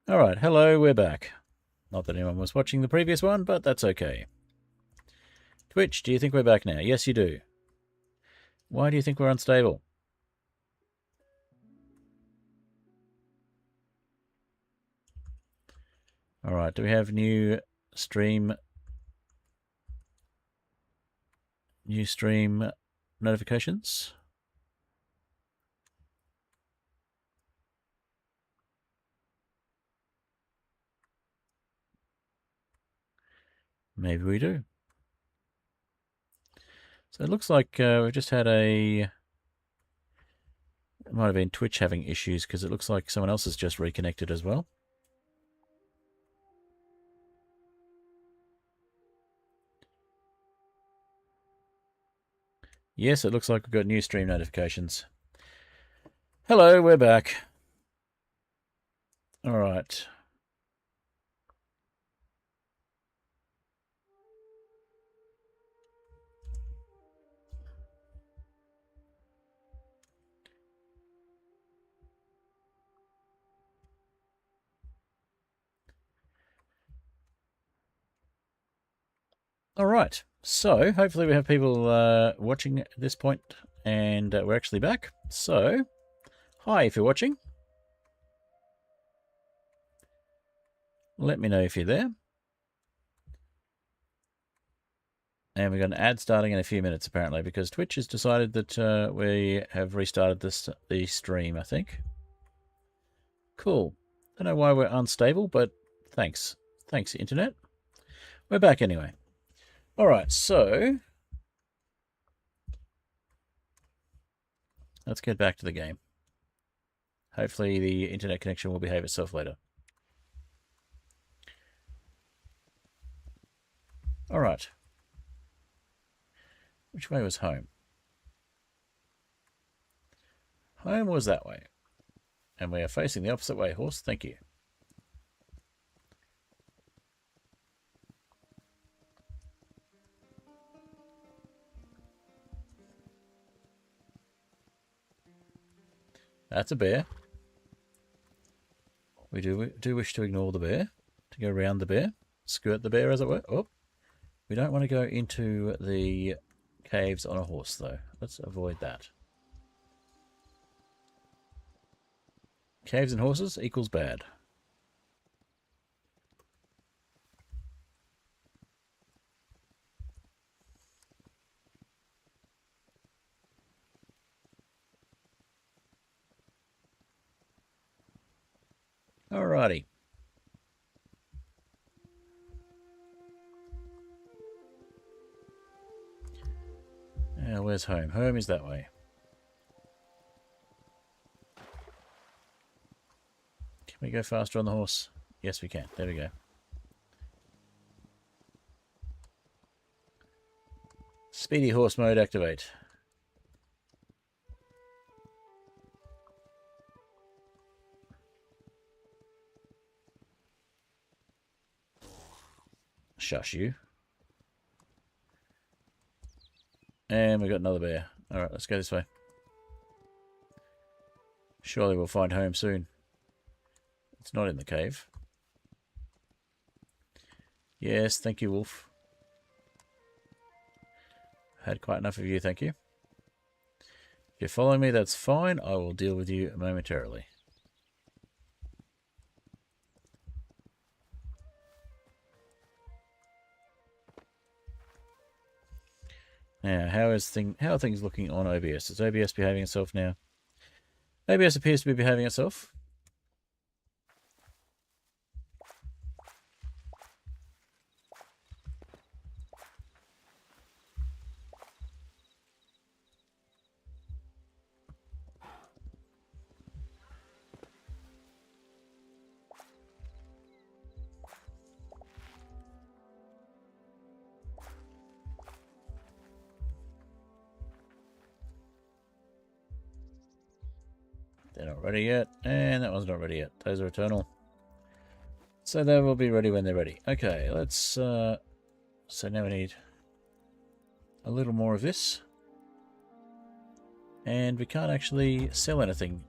Alright, hello, we're back. Not that anyone was watching the previous one, but that's okay. Twitch, do you think we're back now? Yes, you do. Why do you think we're unstable? Alright, do we have new stream notifications? Maybe we do. So it looks like we've just had it might have been Twitch having issues because it looks like someone else has just reconnected as well. Yes, it looks like we've got new stream notifications. Hello, we're back. All right. All right. So hopefully we have people watching at this point, and we're actually back. So, hi if you're watching. Let me know if you're there. And we've got an ad starting in a few minutes, apparently, because Twitch has decided that we have restarted the stream, I think. Cool. Don't know why we're unstable, but thanks. Thanks, Internet. We're back anyway. All right, so let's get back to the game. Hopefully the internet connection will behave itself later. All right. Which way was home? Home was that way. And we are facing the opposite way, horse. Thank you. That's a bear. We do wish to ignore the bear, to go around the bear, skirt the bear, as it were. Oh, we don't want to go into the caves on a horse, though. Let's avoid that. Caves and horses equals bad. Alrighty. Now, where's home? Home is that way. Can we go faster on the horse? Yes, we can. There we go. Speedy horse mode activate. Shush you. And we got another bear. Alright, let's go this way. Surely we'll find home soon. It's not in the cave. Yes, thank you, wolf. Had quite enough of you, thank you. If you're following me, that's fine. I will deal with you momentarily. Now, how are things looking on OBS? Is OBS behaving itself now? OBS appears to be behaving itself. They're not ready yet, and that one's not ready yet. Those are eternal. So they will be ready when they're ready. Okay, let's... so now we need a little more of this. And we can't actually sell anything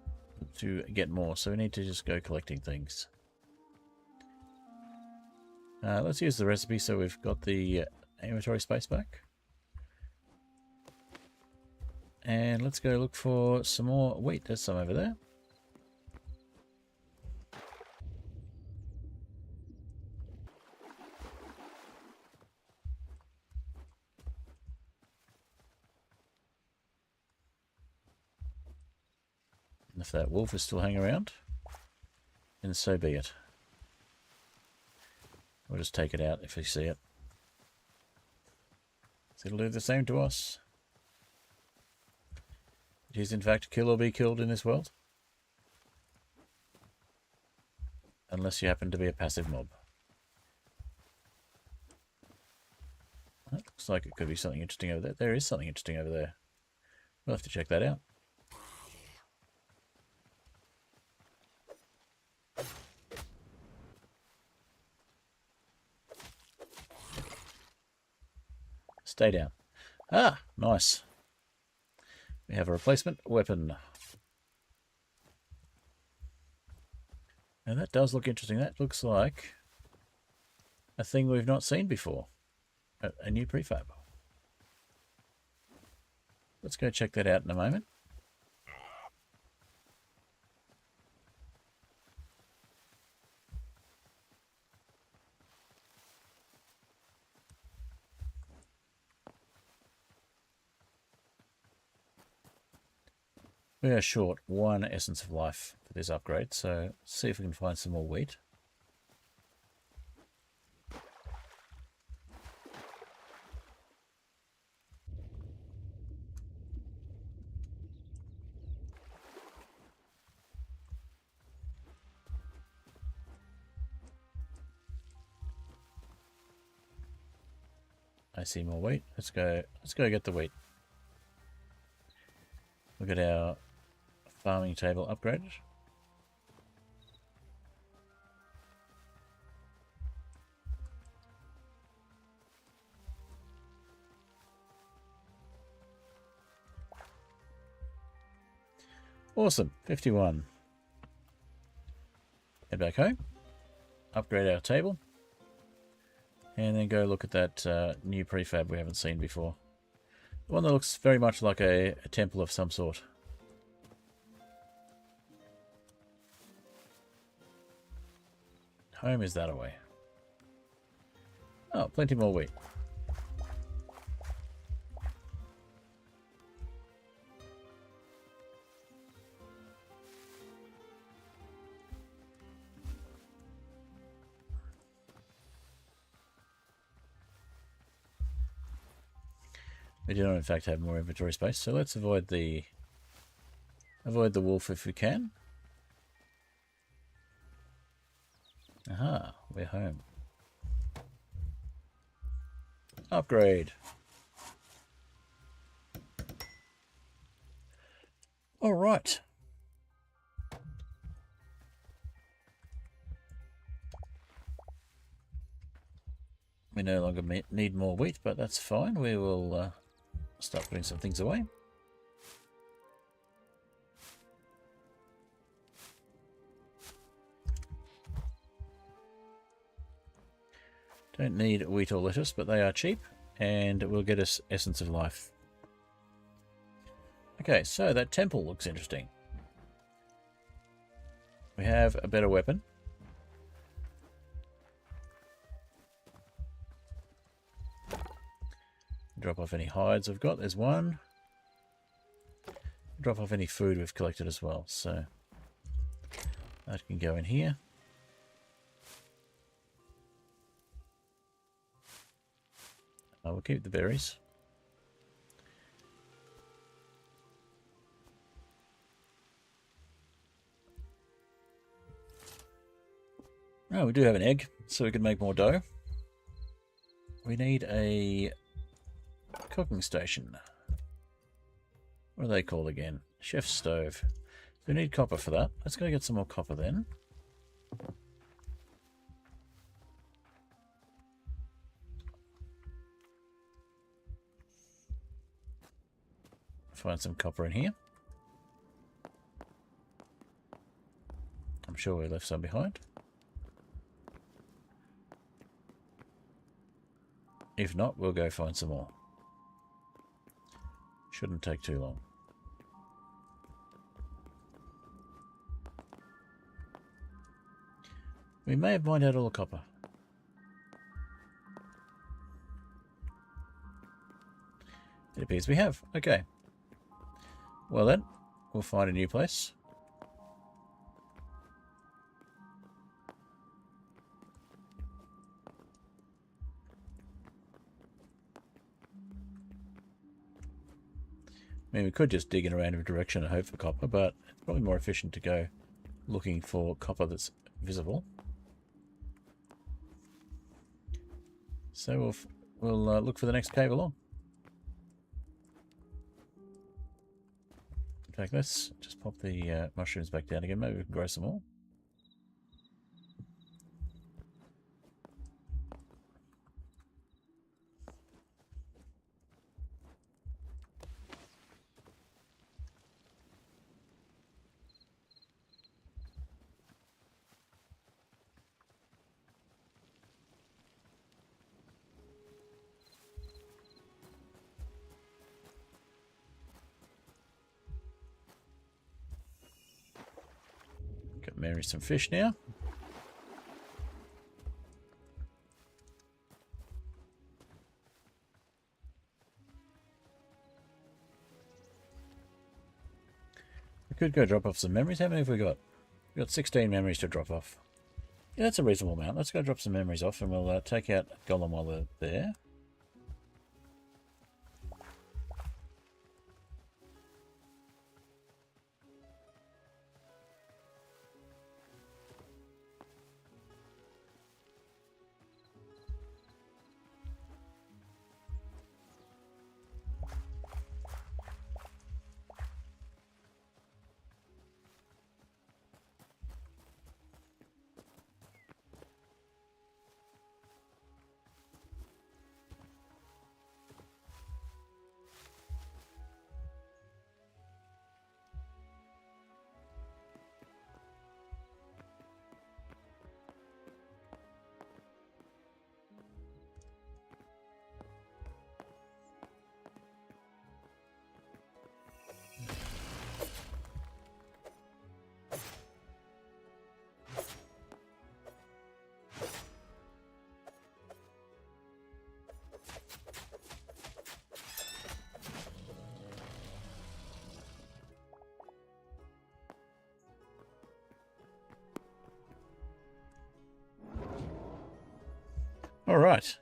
to get more, so we need to just go collecting things. Let's use the recipe so we've got the inventory space back. And let's go look for some more wheat. There's some over there. And if that wolf is still hanging around, then so be it. We'll just take it out if we see it. So it'll do the same to us. It is in fact kill or be killed in this world. Unless you happen to be a passive mob. That looks like it could be something interesting over there. There is something interesting over there. We'll have to check that out. Stay down. Ah, nice. We have a replacement weapon. Now that does look interesting. That looks like a thing we've not seen before. A new prefab. Let's go check that out in a moment. We are short 1 essence of life for this upgrade, so let's see if we can find some more wheat. I see more wheat. Let's go get the wheat. Look at our farming table upgraded. Awesome, 51. Head back home, upgrade our table, and then go look at that new prefab we haven't seen before. The one that looks very much like a temple of some sort. Home is that away. Oh, plenty more wheat. We do not, in fact, have more inventory space, so let's avoid the wolf if we can. Aha, we're home. Upgrade. All right. We no longer need more wheat, but that's fine. We will start putting some things away. Don't need wheat or lettuce, but they are cheap, and will get us essence of life. Okay, so that temple looks interesting. We have a better weapon. Drop off any hides I've got. There's one. Drop off any food we've collected as well. So that can go in here. We'll keep the berries. Oh, we do have an egg, so we can make more dough. We need a cooking station. What are they called again? Chef's stove. We need copper for that. Let's go get some more copper then. Find some copper in here. I'm sure we left some behind. If not, we'll go find some more. Shouldn't take too long. We may have mined out all the copper. It appears we have. Okay. Well then, we'll find a new place. I mean, we could just dig in a random direction and hope for copper, but it's probably more efficient to go looking for copper that's visible. So we'll look for the next cave along. In fact, let's just pop the mushrooms back down again. Maybe we can grow some more. Got Mary some fish now. We could go drop off some memories. How many have we got? We've got 16 memories to drop off. Yeah, that's a reasonable amount. Let's go drop some memories off and we'll take out Golem while they're there. All right.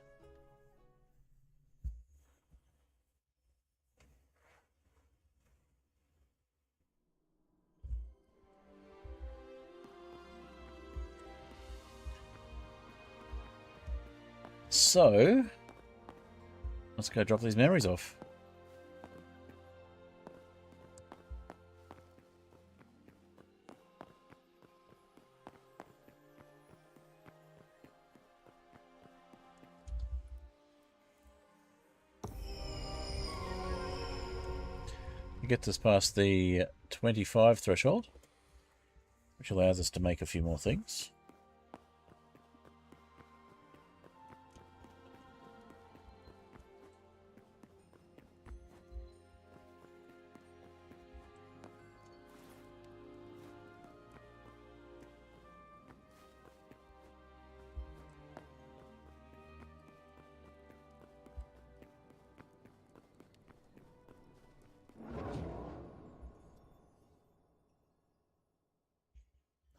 So, let's go drop these memories off. It gets us past the 25 threshold, which allows us to make a few more things.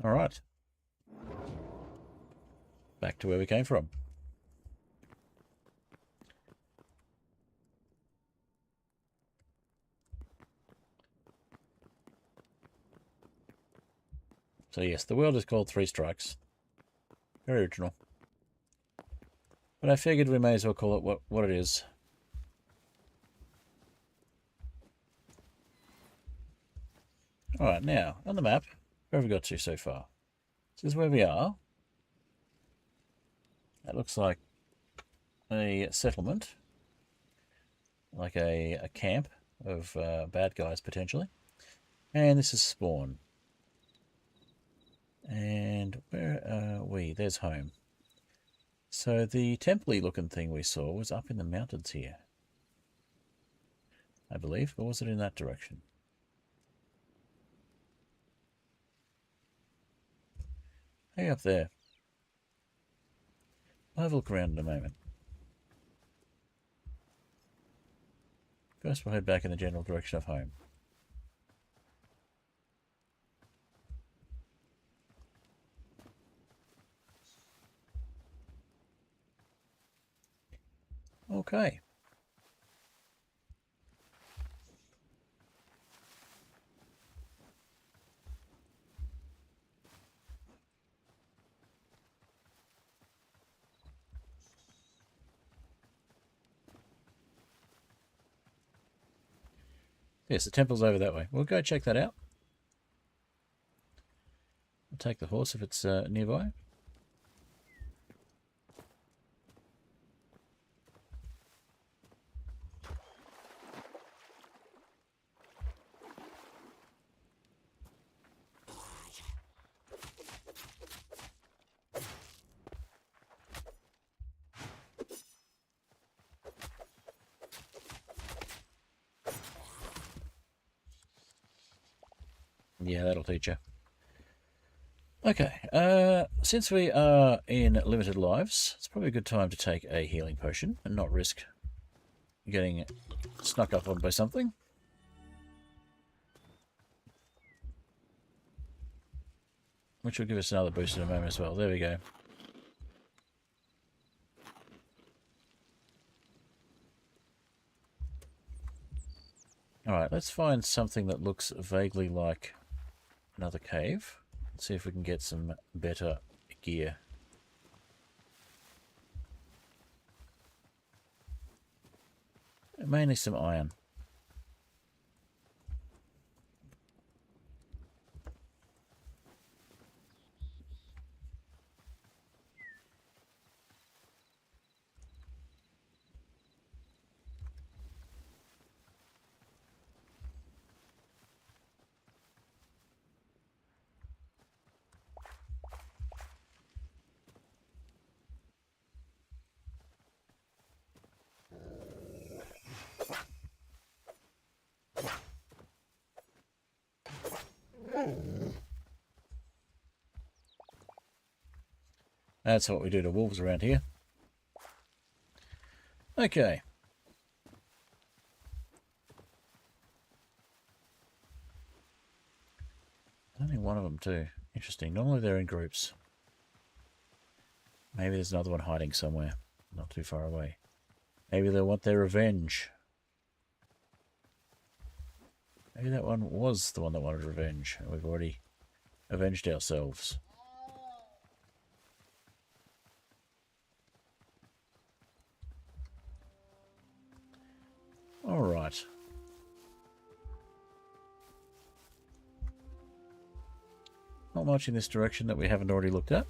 All right. Back to where we came from. So yes, the world is called Three Strikes. Very original. But I figured we may as well call it what it is. Alright, now, on the map, where have we got to so far? This is where we are. That looks like a settlement. Like a camp of bad guys, potentially. And this is spawn. And where are we? There's home. So the temple-y looking thing we saw was up in the mountains here, I believe, or was it in that direction? Hey, up there. I'll have a look around in a moment. First we'll head back in the general direction of home. Okay. Yes, the temple's over that way. We'll go check that out. We'll take the horse if it's nearby. Yeah, that'll teach you. Okay, since we are in limited lives, it's probably a good time to take a healing potion and not risk getting snuck up on by something. Which will give us another boost in a moment as well. There we go. Alright, let's find something that looks vaguely like another cave. Let's see if we can get some better gear. Mainly some iron. That's what we do to wolves around here. Okay. Only one of them too. Interesting. Normally they're in groups. Maybe there's another one hiding somewhere. Not too far away. Maybe they want their revenge. Maybe that one was the one that wanted revenge. And we've already avenged ourselves. Alright. Not much in this direction that we haven't already looked at.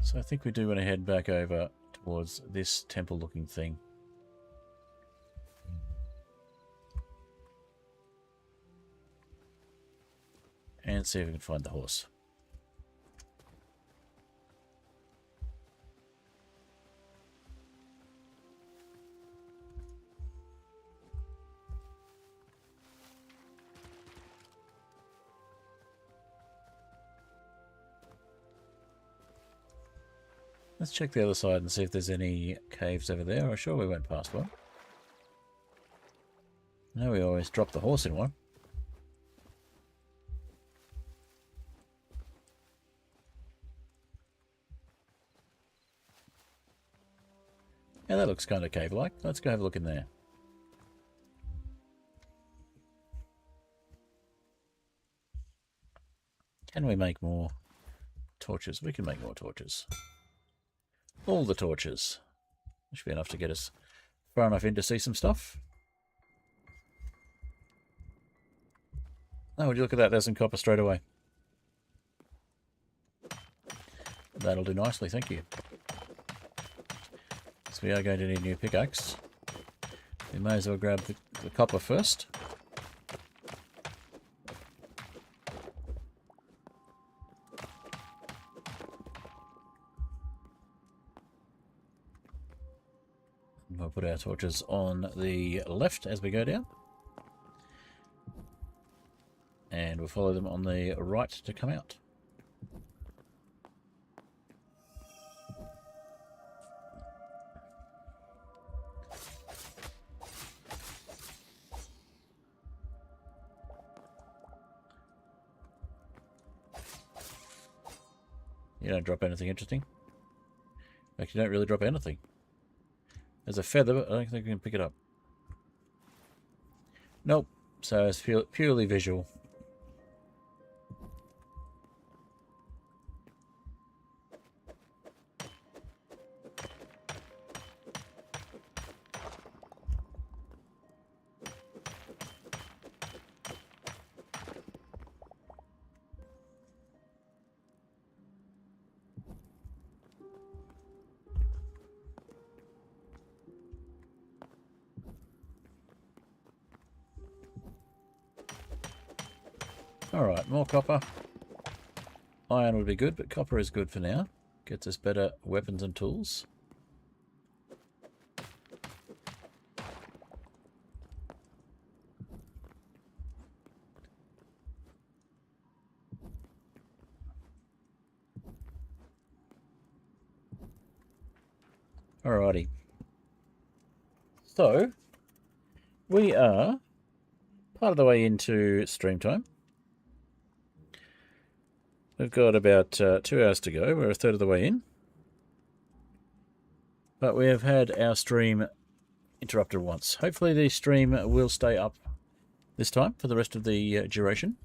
So I think we do want to head back over towards this temple looking thing. And see if we can find the horse. Let's check the other side and see if there's any caves over there. I'm sure we went past one. No, we always drop the horse in one. Yeah, that looks kind of cave-like. Let's go have a look in there. Can we make more torches? We can make more torches. All the torches. Should be enough to get us far enough in to see some stuff. Oh, would you look at that? There's some copper straight away. That'll do nicely, thank you. So we are going to need a new pickaxe. We may as well grab the copper first. We'll put our torches on the left as we go down. And we'll follow them on the right to come out. You don't drop anything interesting. In fact, you don't really drop anything. There's a feather, but I don't think we can pick it up. Nope. So it's purely visual. Alright, more copper. Iron would be good, but copper is good for now. Gets us better weapons and tools. Alrighty. So, we are part of the way into stream time. We've got about 2 hours to go. We're a third of the way in. But we have had our stream interrupted once. Hopefully the stream will stay up this time for the rest of the duration.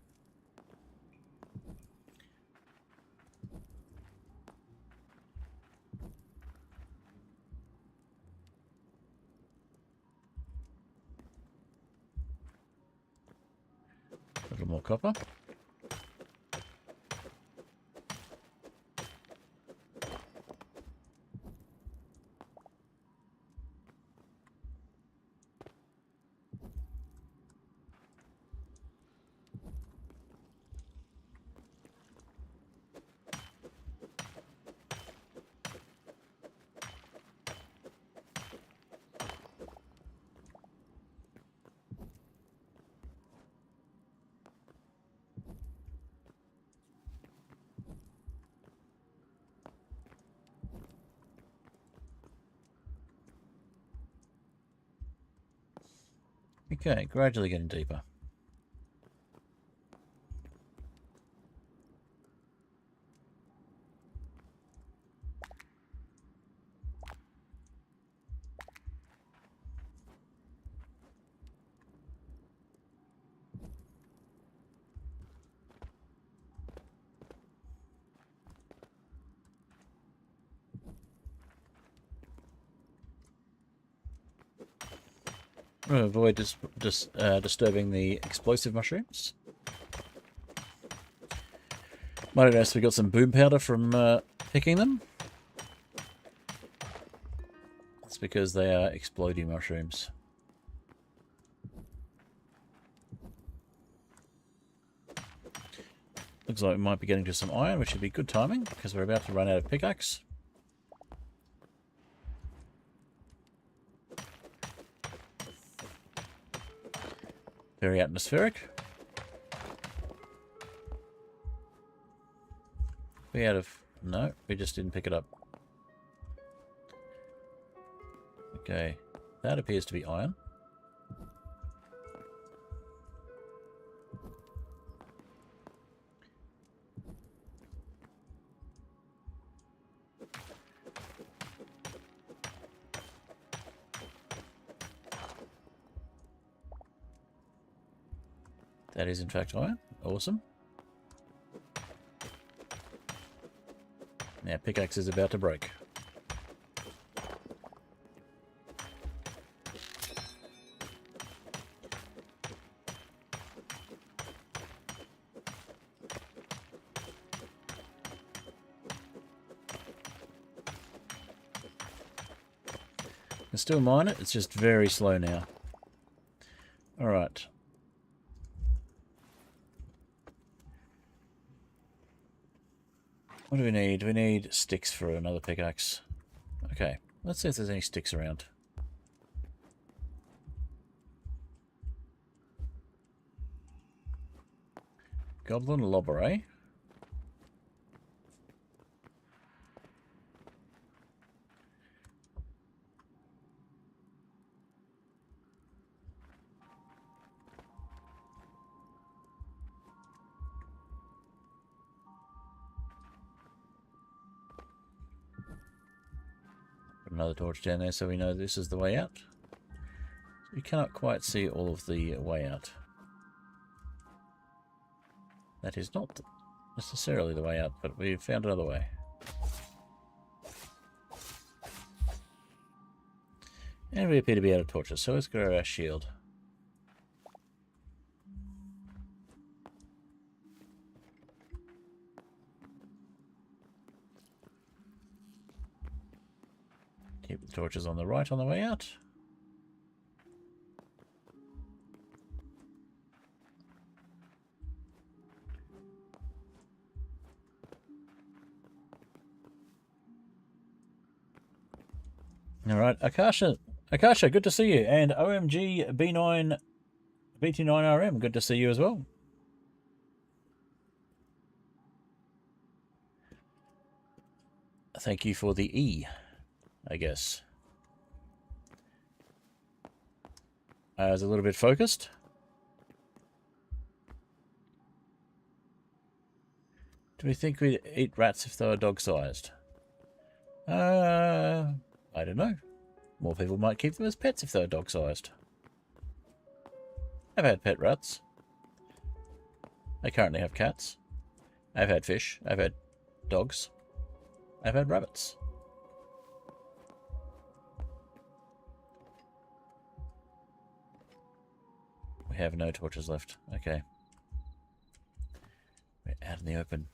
A little more copper. Okay, gradually getting deeper. Avoid disturbing the explosive mushrooms. Might have noticed we got some boom powder from picking them. That's because they are exploding mushrooms. Looks like we might be getting to some iron, which should be good timing because we're about to run out of pickaxe. Very atmospheric. We out of... No, we just didn't pick it up. Okay, that appears to be iron. That is in fact iron. Awesome. Now pickaxe is about to break. I can still mine it, it's just very slow now. Alright. What do we need? We need sticks for another pickaxe. Okay, let's see if there's any sticks around. Goblin lobber, eh? Put another torch down there so we know this is the way out. We cannot quite see all of the way out. That is not necessarily the way out, but we've found another way. And we appear to be out of torches, so let's grab our shield. Keep the torches on the right on the way out. Alright, Akasha, good to see you. And OMG B9 BT9RM, good to see you as well. Thank you for the E, I guess. I was a little bit focused. Do we think we'd eat rats if they were dog-sized? I don't know. More people might keep them as pets if they were dog-sized. I've had pet rats. I currently have cats. I've had fish. I've had dogs. I've had rabbits. We have no torches left. Okay. We're out in the open.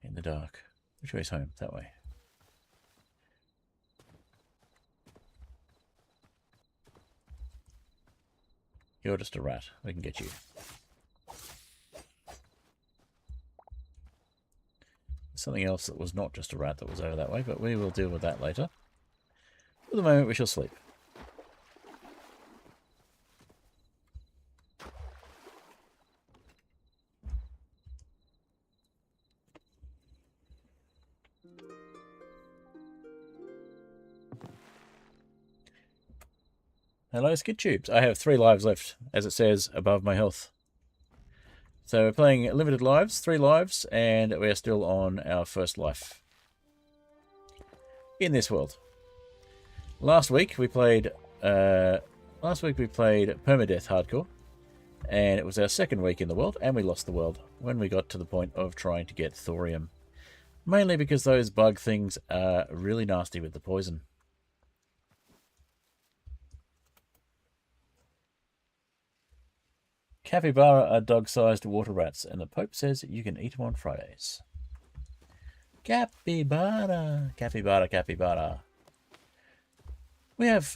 In the dark. Which way's home? That way. You're just a rat. We can get you. Something else that was not just a rat that was over that way, but we will deal with that later. For the moment, we shall sleep. Hello, Skid Tubes. I have 3 lives left, as it says above my health. So we're playing limited lives, 3 lives, and we're still on our first life in this world. Last week we played Permadeath Hardcore, and it was our second week in the world, and we lost the world when we got to the point of trying to get thorium. Mainly because those bug things are really nasty with the poison. Capybara are dog-sized water rats, and the Pope says you can eat them on Fridays. Capybara, capybara, capybara. We have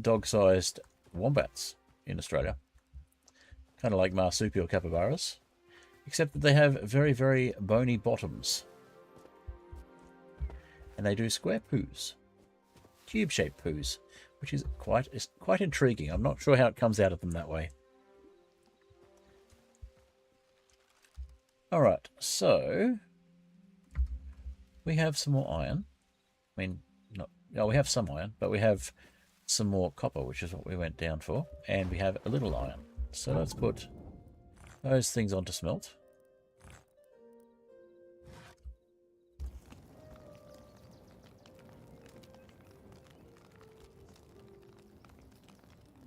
dog-sized wombats in Australia. Kind of like marsupial capybaras. Except that they have very, very bony bottoms. And they do square poos. Tube-shaped poos. Which is quite intriguing. I'm not sure how it comes out of them that way. Alright, so we have some more iron. I mean, we have some iron, but we have some more copper, which is what we went down for. And we have a little iron. So let's put those things onto smelt.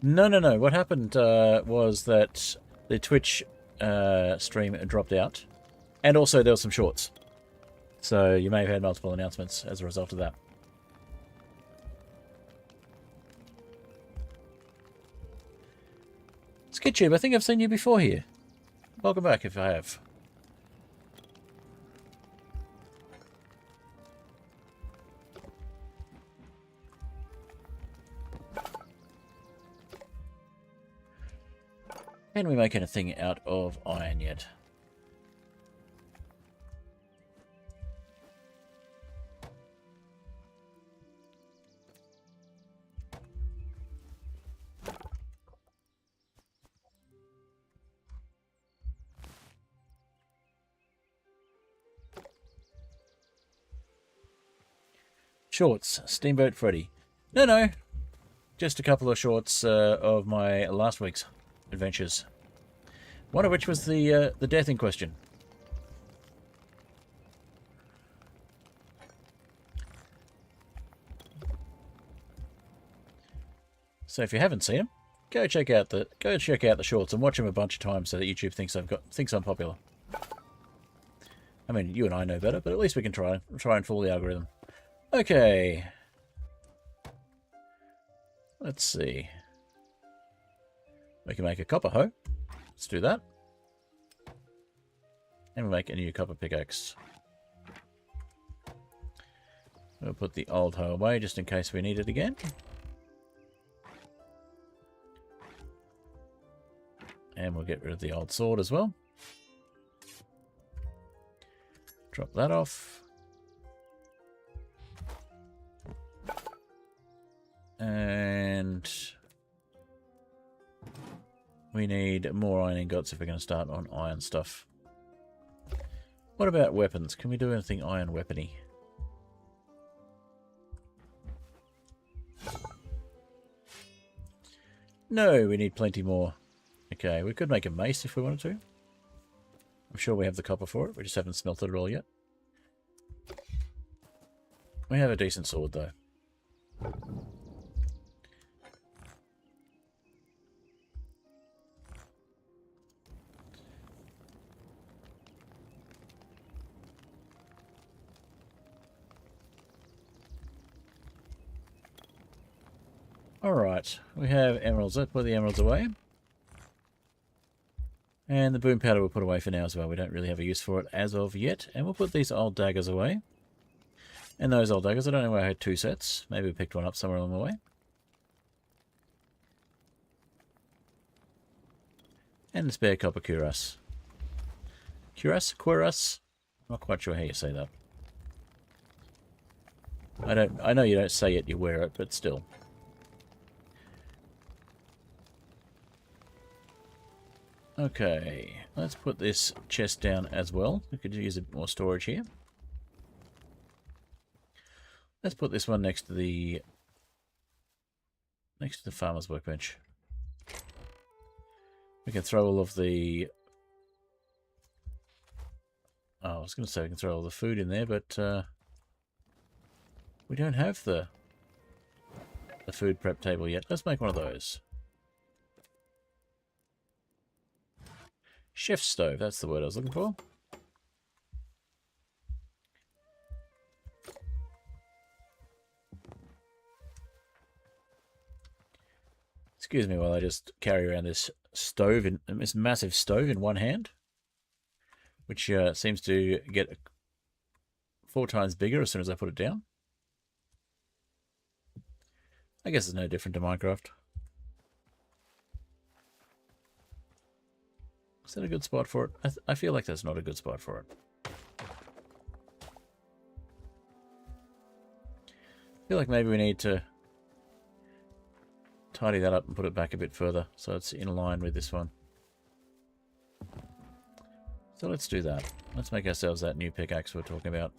No. What happened was that the Twitch stream dropped out. And also there were some shorts. So you may have had multiple announcements as a result of that. SkidTube, I think I've seen you before here. Welcome back if I have. Can we make anything out of iron yet? Shorts, Steamboat Freddy. No. Just a couple of shorts of my last week's adventures. One of which was the death in question. So if you haven't seen them, go check out the shorts and watch them a bunch of times so that YouTube thinks I'm popular. I mean, you and I know better, but at least we can try and fool the algorithm. Okay. Let's see. We can make a copper hoe. Let's do that. And we'll make a new copper pickaxe. We'll put the old hoe away just in case we need it again. And we'll get rid of the old sword as well. Drop that off. And we need more iron ingots if we're going to start on iron stuff. What about weapons? Can we do anything iron weapony? No, we need plenty more. Okay, we could make a mace if we wanted to. I'm sure we have the copper for it. We just haven't smelted it all yet. We have a decent sword, though. Alright, we have emeralds. Let's put the emeralds away. And the boom powder we'll put away for now as well. We don't really have a use for it as of yet. And we'll put these old daggers away. And those old daggers, I don't know where I had 2 sets. Maybe we picked one up somewhere along the way. And the spare copper cuirass. Cuirass? I'm not quite sure how you say that. I know you don't say it, you wear it, but still. Okay, let's put this chest down as well. We could use a bit more storage here. Let's put this one next to the farmer's workbench. We can throw all of the... Oh, I was going to say we can throw all the food in there, but we don't have the food prep table yet. Let's make one of those. Chef stove, that's the word I was looking for. Excuse me while I just carry around this massive stove in one hand, which seems to get 4 times bigger as soon as I put it down. I guess it's no different to Minecraft. Is that a good spot for it? I feel like that's not a good spot for it. I feel like maybe we need to tidy that up and put it back a bit further so it's in line with this one. So let's do that. Let's make ourselves that new pickaxe we're talking about.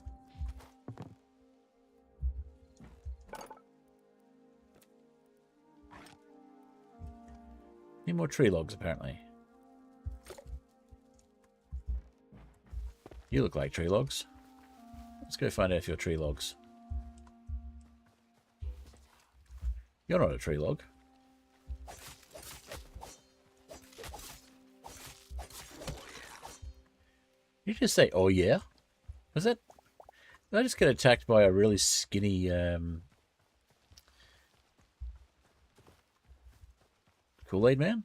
Need more tree logs, apparently. You look like tree logs. Let's go find out if you're tree logs. You're not a tree log. Did you just say, oh yeah? Was that... Did I just get attacked by a really skinny, Kool-Aid man?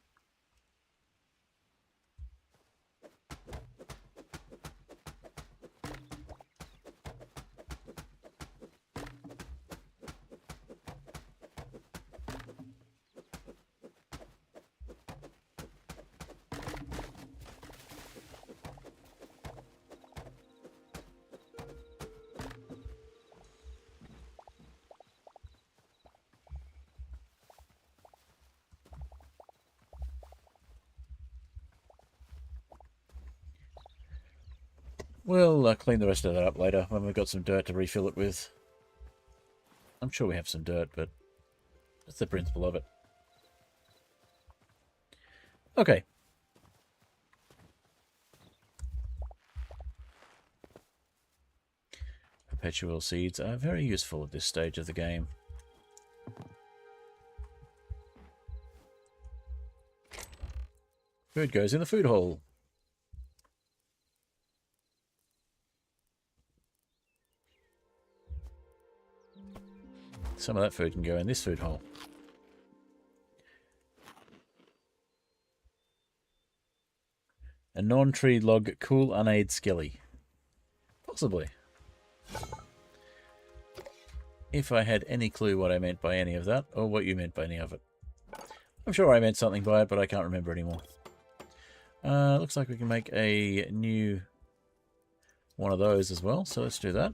We'll clean the rest of that up later when we've got some dirt to refill it with. I'm sure we have some dirt, but that's the principle of it. Okay. Perpetual seeds are very useful at this stage of the game. Food goes in the food hole. Some of that food can go in this food hole. A non-tree log cool unaid skelly. Possibly. If I had any clue what I meant by any of that, or what you meant by any of it. I'm sure I meant something by it, but I can't remember anymore. Looks like we can make a new one of those as well, so let's do that.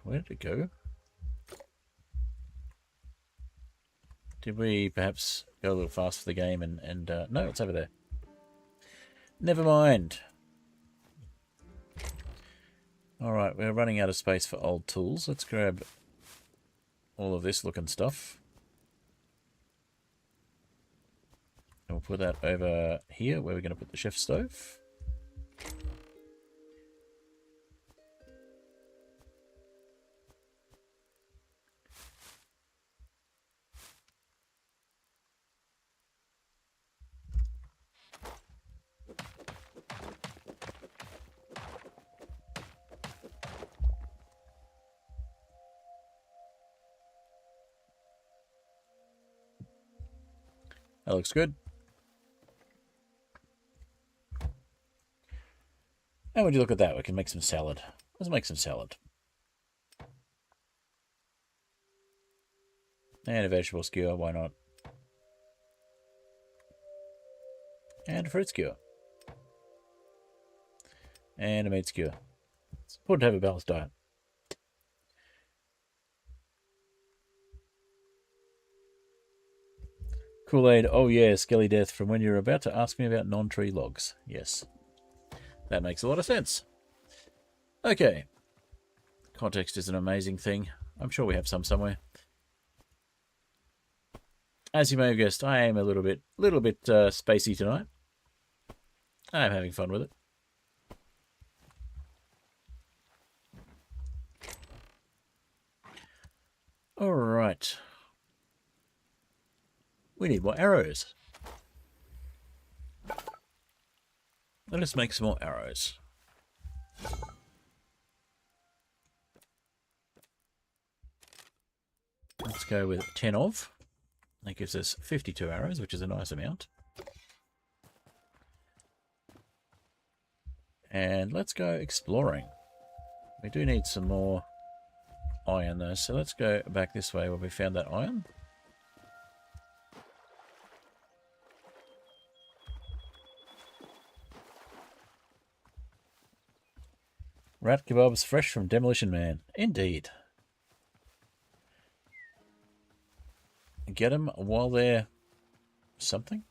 Where did it go? Did we perhaps go a little fast for the game and no, it's over there. Never mind. Alright, we're running out of space for old tools. Let's grab all of this looking stuff. And we'll put that over here where we're going to put the chef stove. That looks good. And would you look at that? We can make some salad. Let's make some salad. And a vegetable skewer, why not? And a fruit skewer. And a meat skewer. It's important to have a balanced diet. Kool-Aid, oh yeah, Skelly Death, from when you're about to ask me about non-tree logs. Yes. That makes a lot of sense. Okay. Context is an amazing thing. I'm sure we have some somewhere. As you may have guessed, I am a little bit spacey tonight. I'm having fun with it. All right. We need more arrows. Let us make some more arrows. Let's go with 10 of. That gives us 52 arrows, which is a nice amount. And let's go exploring. We do need some more iron though, so let's go back this way where we found that iron. Rat kebabs fresh from Demolition Man. Indeed. Get them while they're something.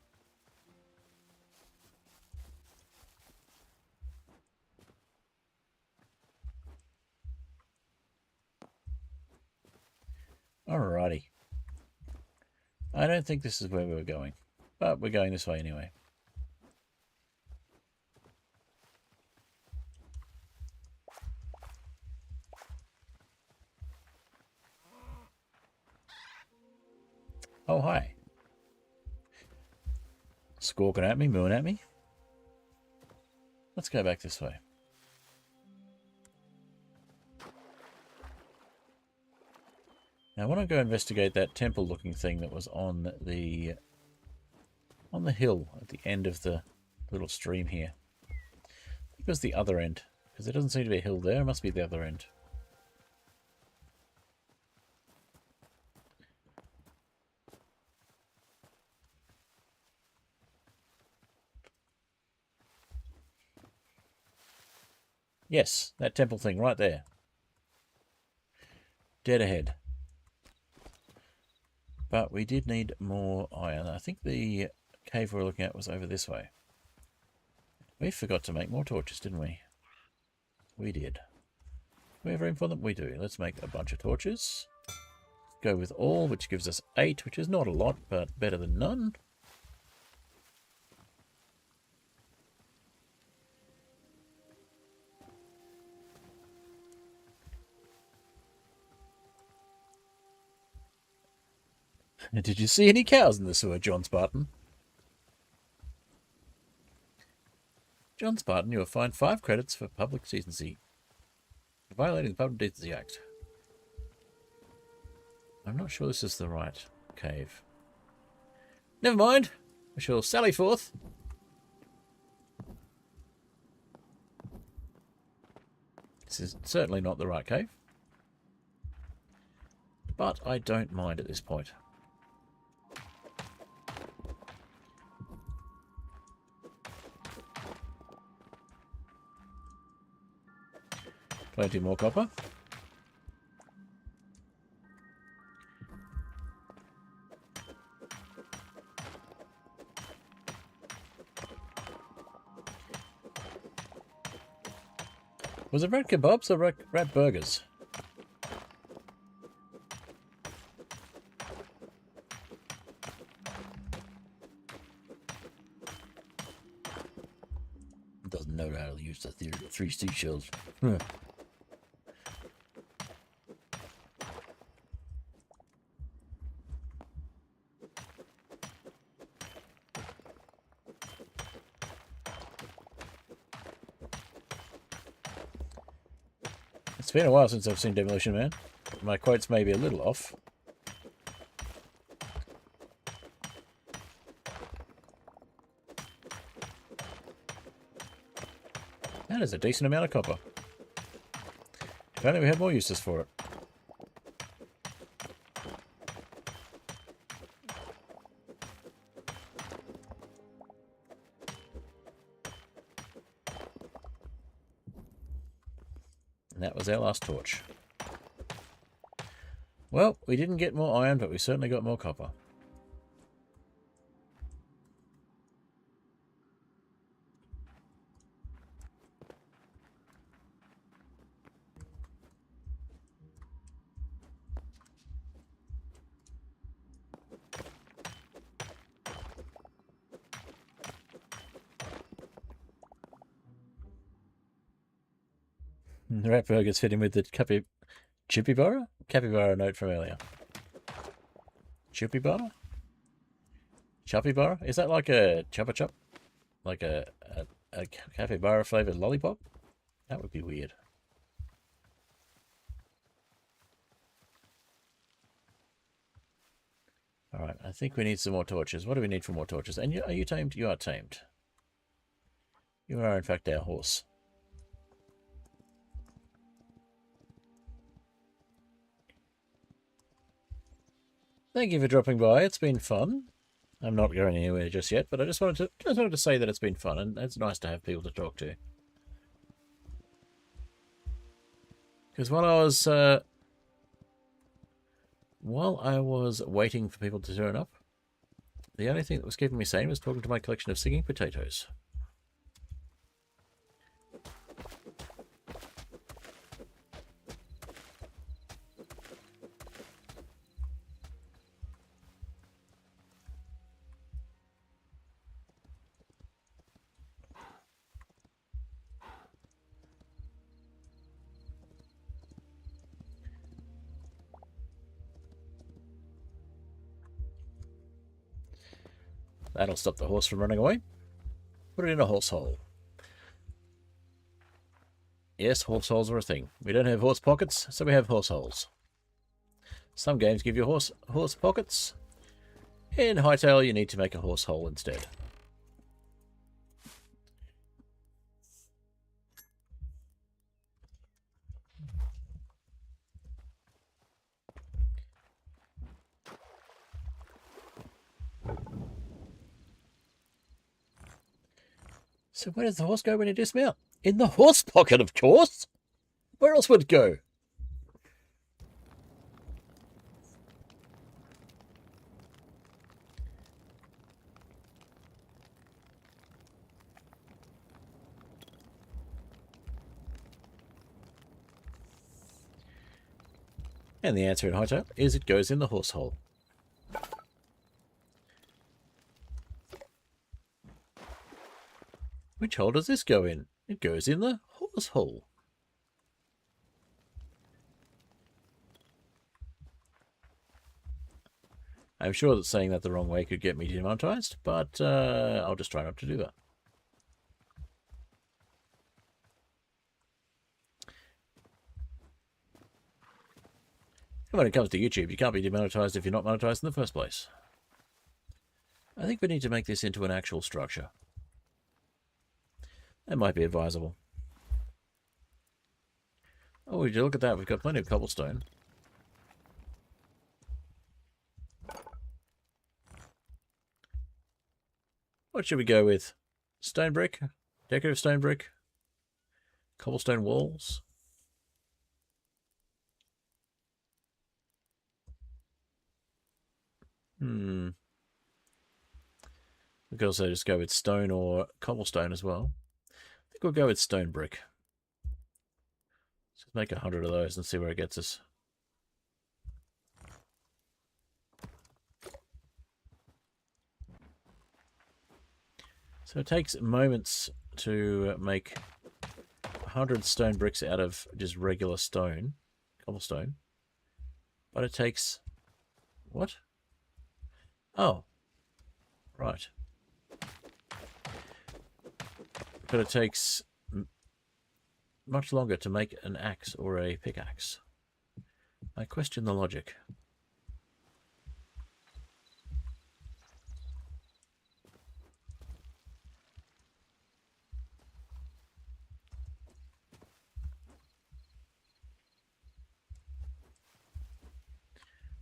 Alrighty. I don't think this is where we were going, but we're going this way anyway. Oh, hi. Squawking at me, mooing at me. Let's go back this way. Now I want to go investigate that temple-looking thing that was on the hill at the end of the little stream here. I think it was the other end, because there doesn't seem to be a hill there. It must be the other end. Yes, that temple thing right there. Dead ahead. But we did need more iron. I think the cave we were looking at was over this way. We forgot to make more torches, didn't we? We did. Do we have room for them? We do. Let's make a bunch of torches. Go with all, which gives us 8, which is not a lot, but better than none. Did you see any cows in the sewer, John Spartan? John Spartan, you will find 5 credits for public decency. Violating the Public Decency Act. I'm not sure this is the right cave. Never mind. We shall sally forth. This is certainly not the right cave. But I don't mind at this point. Plenty more copper. Was it rat kebabs or rat burgers? Doesn't know how to use the theory of 3 seashells. It's been a while since I've seen Demolition Man. My quotes may be a little off. That is a decent amount of copper. If only we had more uses for it. And that was our last torch. Well, we didn't get more iron, but we certainly got more copper. The rat burgers fit in with the Chipibara? Capybara note from earlier. Chipibara? Chapibara? Is that like a Chupa Chup? Like a capybara flavoured lollipop? That would be weird. Alright, I think we need some more torches. What do we need for more torches? And are you tamed? You are tamed. You are in fact our horse. Thank you for dropping by. It's been fun. I'm not going anywhere just yet, but I just wanted to say that it's been fun, and it's nice to have people to talk to. Because while I was waiting for people to turn up, the only thing that was keeping me sane was talking to my collection of singing potatoes. That'll stop the horse from running away. Put it in a horse hole. Yes, horse holes are a thing. We don't have horse pockets, so we have horse holes. Some games give you horse pockets. In Hytale, you need to make a horse hole instead. So where does the horse go when you dismount? In the horse pocket, of course. Where else would it go? And the answer in Hytale is it goes in the horse hole. Which hole does this go in? It goes in the horse hole. I'm sure that saying that the wrong way could get me demonetized, but I'll just try not to do that. And when it comes to YouTube, you can't be demonetized if you're not monetized in the first place. I think we need to make this into an actual structure. That might be advisable. Oh, would you look at that? We've got plenty of cobblestone. What should we go with? Stone brick? Decorative stone brick? Cobblestone walls? We could also just go with stone or cobblestone as well. I think we'll go with stone brick. Let's make 100 of those and see where it gets us. So it takes moments to make 100 stone bricks out of just regular stone, cobblestone. But it takes... What? Oh. Right. But it takes much longer to make an axe or a pickaxe. I question the logic.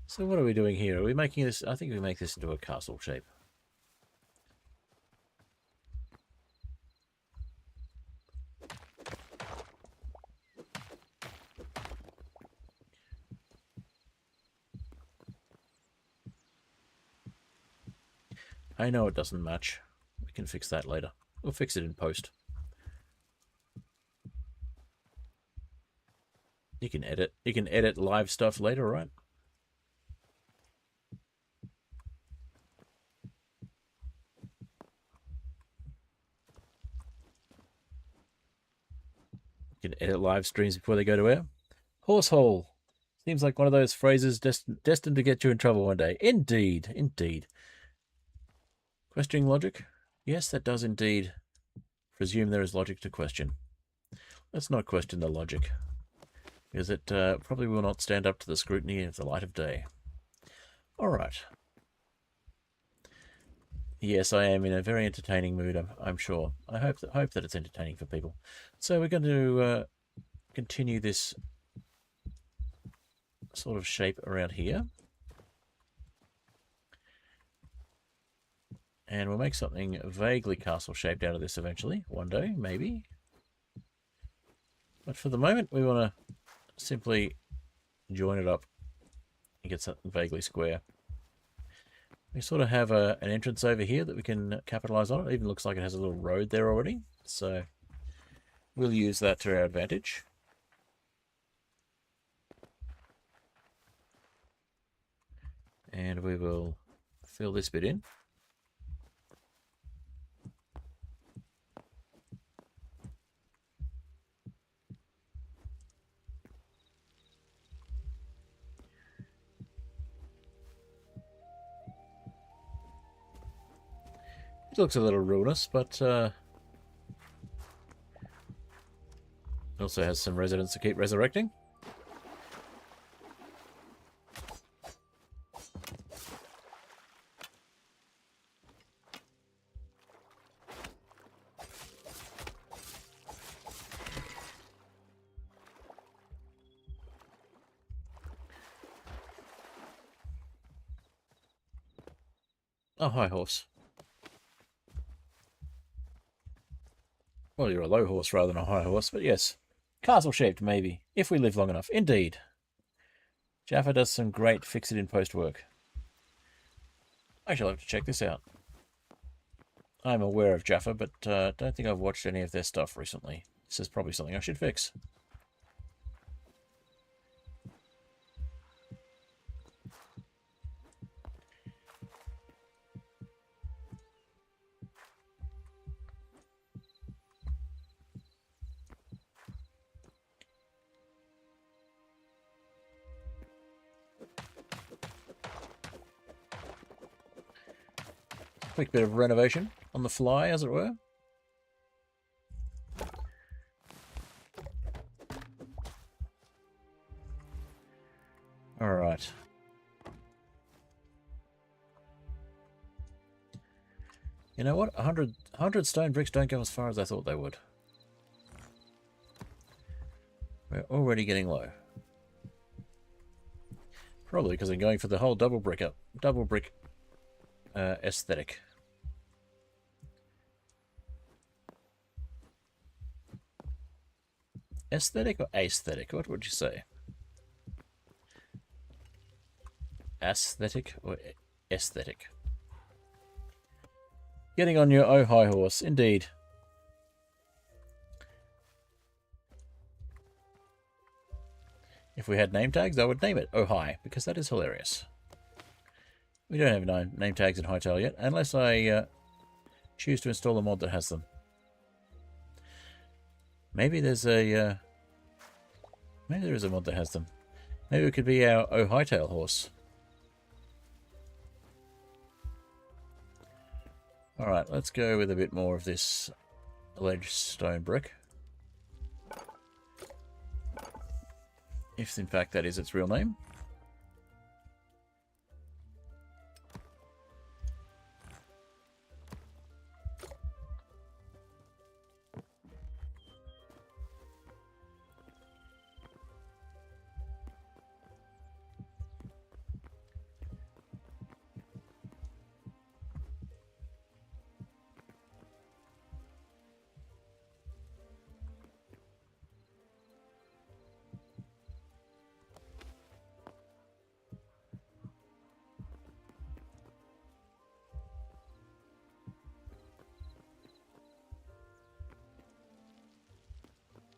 So what are we doing here? Are we making this... I think we make this into a castle shape. I know it doesn't match. We can fix that later. We'll fix it in post. You can edit live stuff later, right? You can edit live streams before they go to air. Horsehole. Seems like one of those phrases destined to get you in trouble one day. Indeed, indeed. Questioning logic? Yes, that does indeed presume there is logic to question. Let's not question the logic, because it probably will not stand up to the scrutiny of the light of day. All right. Yes, I am in a very entertaining mood, I'm sure. I hope that it's entertaining for people. So we're going to continue this sort of shape around here. And we'll make something vaguely castle-shaped out of this eventually, one day, maybe. But for the moment, we want to simply join it up and get something vaguely square. We sort of have an entrance over here that we can capitalize on. It even looks like it has a little road there already. So we'll use that to our advantage. And we will fill this bit in. It looks a little ruinous, but it also has some residents to keep resurrecting. Oh, hi, horse. Well, you're a low horse rather than a high horse, but yes. Castle-shaped, maybe, if we live long enough. Indeed. Jaffa does some great fix-it-in-post work. I shall have to check this out. I'm aware of Jaffa, but don't think I've watched any of their stuff recently. This is probably something I should fix. Quick bit of renovation on the fly, as it were. All right. You know what? 100 stone bricks don't go as far as I thought they would. We're already getting low. Probably because I'm going for the whole double brick aesthetic. Aesthetic or aesthetic? What would you say? Aesthetic or aesthetic? Getting on your oh high horse, indeed. If we had name tags, I would name it oh hi, because that is hilarious. We don't have name tags in Hytale yet, unless I choose to install a mod that has them. Maybe there's a maybe there is a mod that has them. Maybe it could be our oh Hytale horse. Alright, let's go with a bit more of this alleged stone brick. If in fact that is its real name.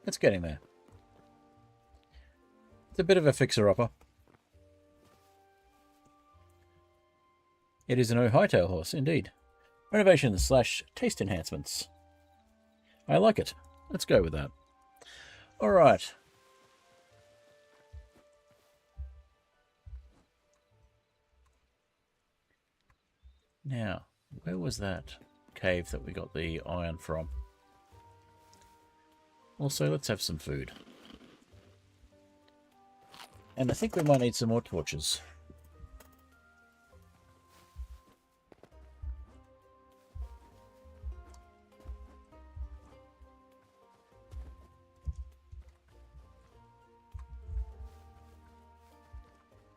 It's getting there. It's a bit of a fixer-upper. It is an oh Hytale horse, indeed. Renovations / taste enhancements. I like it. Let's go with that. Alright. Now, where was that cave that we got the iron from? Also, let's have some food. And I think we might need some more torches.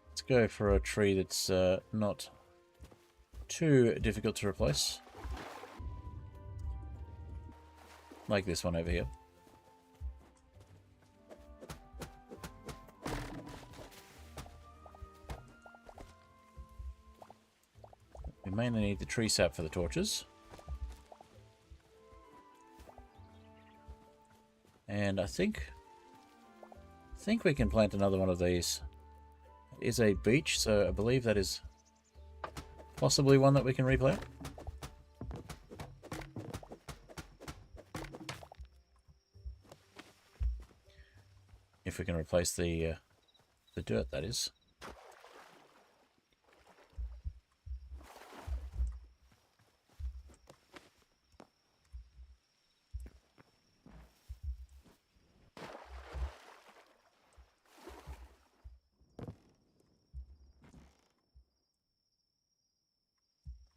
Let's go for a tree that's not too difficult to replace. Like this one over here. We mainly need the tree sap for the torches. And I think we can plant another one of these. It is a beech, so I believe that is possibly one that we can replant. If we can replace the dirt, that is.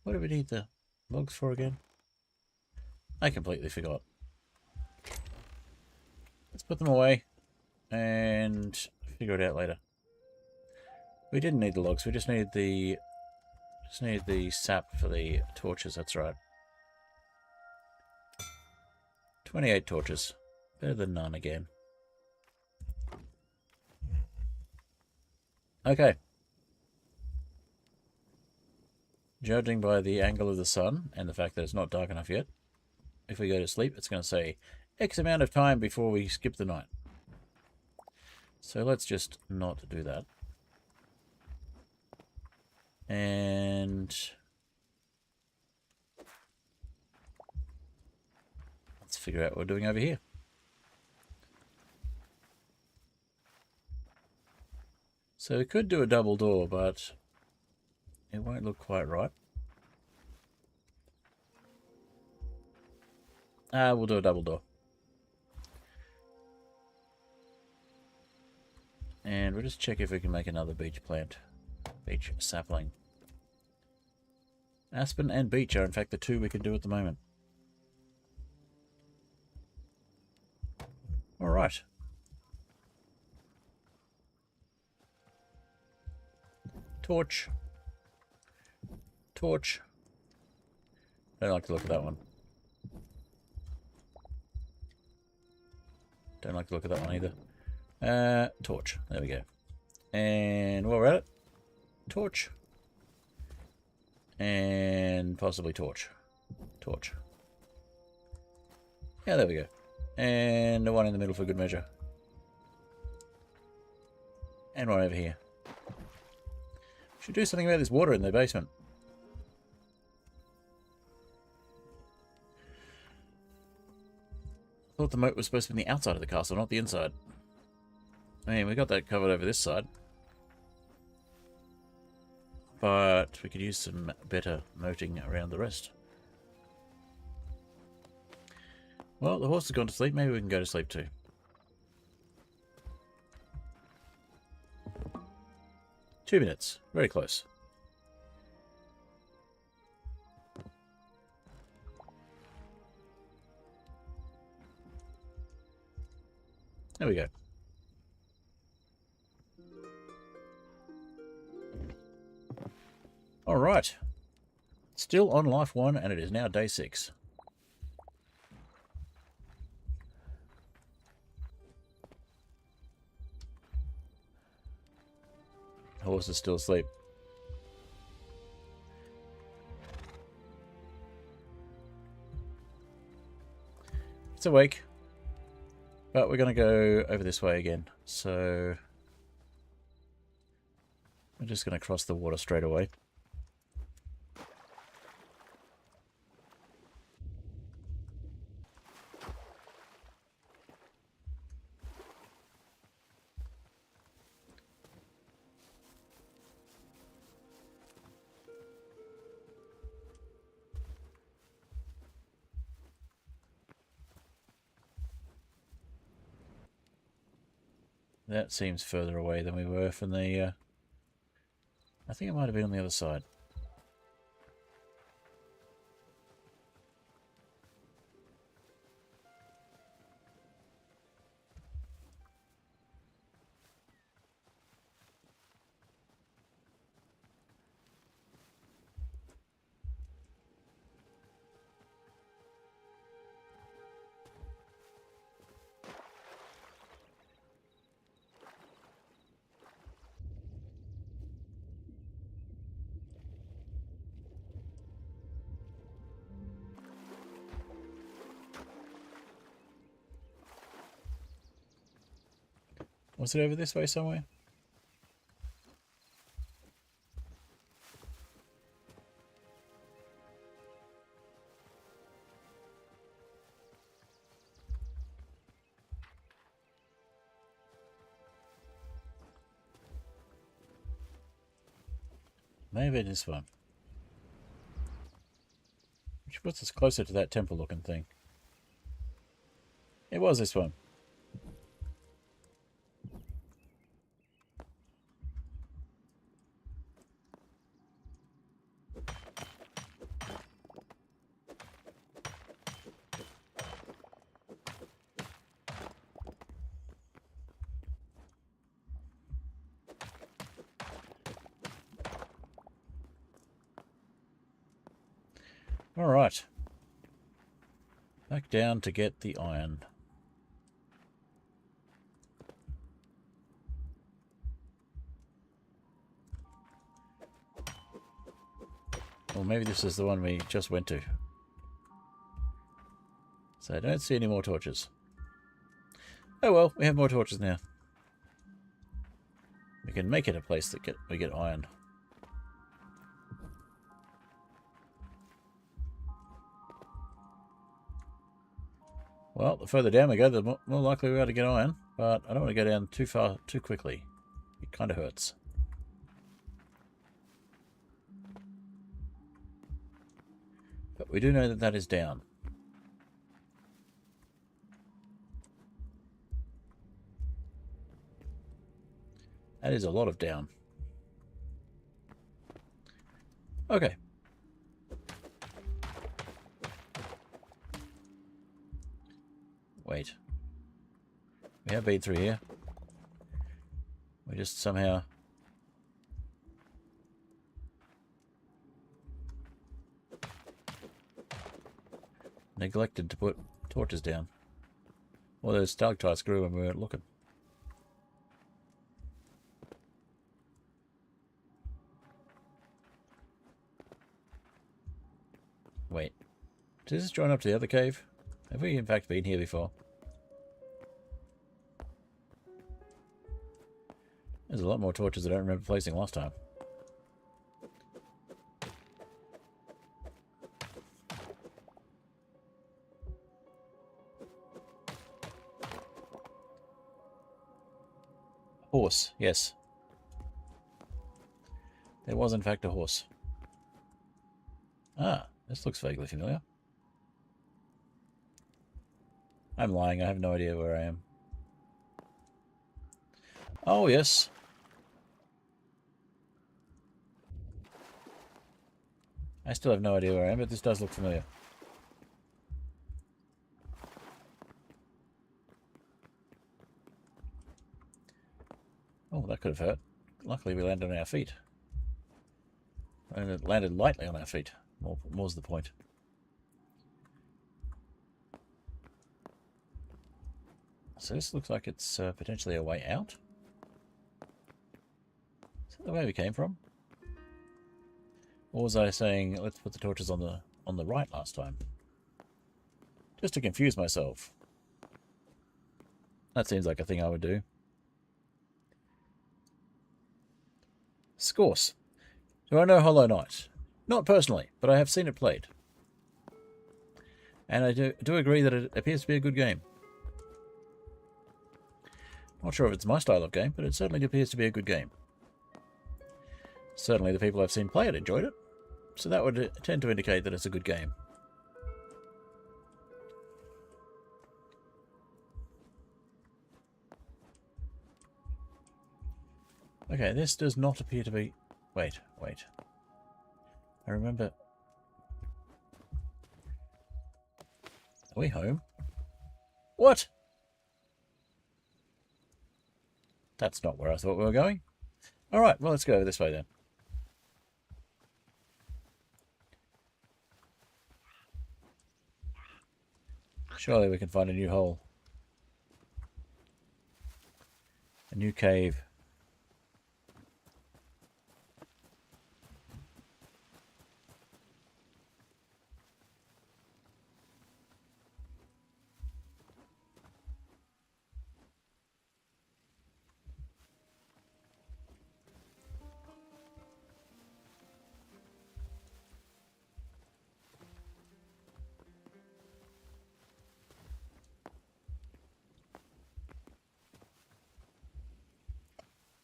What do we need the logs for again? I completely forgot. Let's put them away and figure it out later. We didn't need the logs, we just needed the sap for the torches, that's right. 28 torches. Better than none again. Okay. Judging by the angle of the sun and the fact that it's not dark enough yet, if we go to sleep, it's going to say X amount of time before we skip the night. So let's just not do that. And let's figure out what we're doing over here. So we could do a double door, but it won't look quite right. We'll do a double door. And we'll just check if we can make another beech plant. Beech sapling. Aspen and beech are in fact the two we can do at the moment. Alright. Torch. Torch. I don't like the look of that one. Don't like the look of that one either. Torch. There we go. And while we're at it, torch. And possibly torch. Torch. Yeah, there we go. And the one in the middle for good measure. And one over here. Should do something about this water in the basement. I thought the moat was supposed to be on the outside of the castle, not the inside. I mean, we got that covered over this side. But we could use some better moating around the rest. Well, the horse has gone to sleep. Maybe we can go to sleep too. Two minutes. Very close. There we go. Alright. Still on life 1, and it is now day 6. The horse is still asleep. It's awake. But we're going to go over this way again. So we're just going to cross the water straight away. That seems further away than we were from the... I think it might have been on the other side. Was it over this way somewhere? Maybe this one. Which puts us closer to that temple looking thing. It was this one. Alright. Back down to get the iron. Or maybe this is the one we just went to. So I don't see any more torches. Oh well, we have more torches now. We can make it a place that we get iron. Well, the further down we go, the more likely we are to get iron. But I don't want to go down too far too quickly. It kind of hurts. But we do know that that is down. That is a lot of down. Okay. Wait. We have been through here. We just somehow... neglected to put torches down. Well, those stalactites grew when we weren't looking. Wait. Does this join up to the other cave? Have we in fact been here before? There's a lot more torches I don't remember placing last time. Horse, yes. There was in fact a horse. Ah, this looks vaguely familiar. I'm lying, I have no idea where I am. Oh, yes. I still have no idea where I am, but this does look familiar. Oh, that could have hurt. Luckily we landed on our feet. And it landed lightly on our feet. More's the point. So this looks like it's potentially a way out. Is that the way we came from? Or was I saying let's put the torches on the right last time? Just to confuse myself. That seems like a thing I would do. Scourse. Do I know Hollow Knight? Not personally, but I have seen it played. And I do agree that it appears to be a good game. Not sure if it's my style of game, but it certainly appears to be a good game. Certainly the people I've seen play it enjoyed it, so that would tend to indicate that it's a good game. Okay, this does not appear to be... Wait. I remember... Are we home? What? That's not where I thought we were going. Alright, well, let's go over this way then. Surely we can find a new hole. A new cave.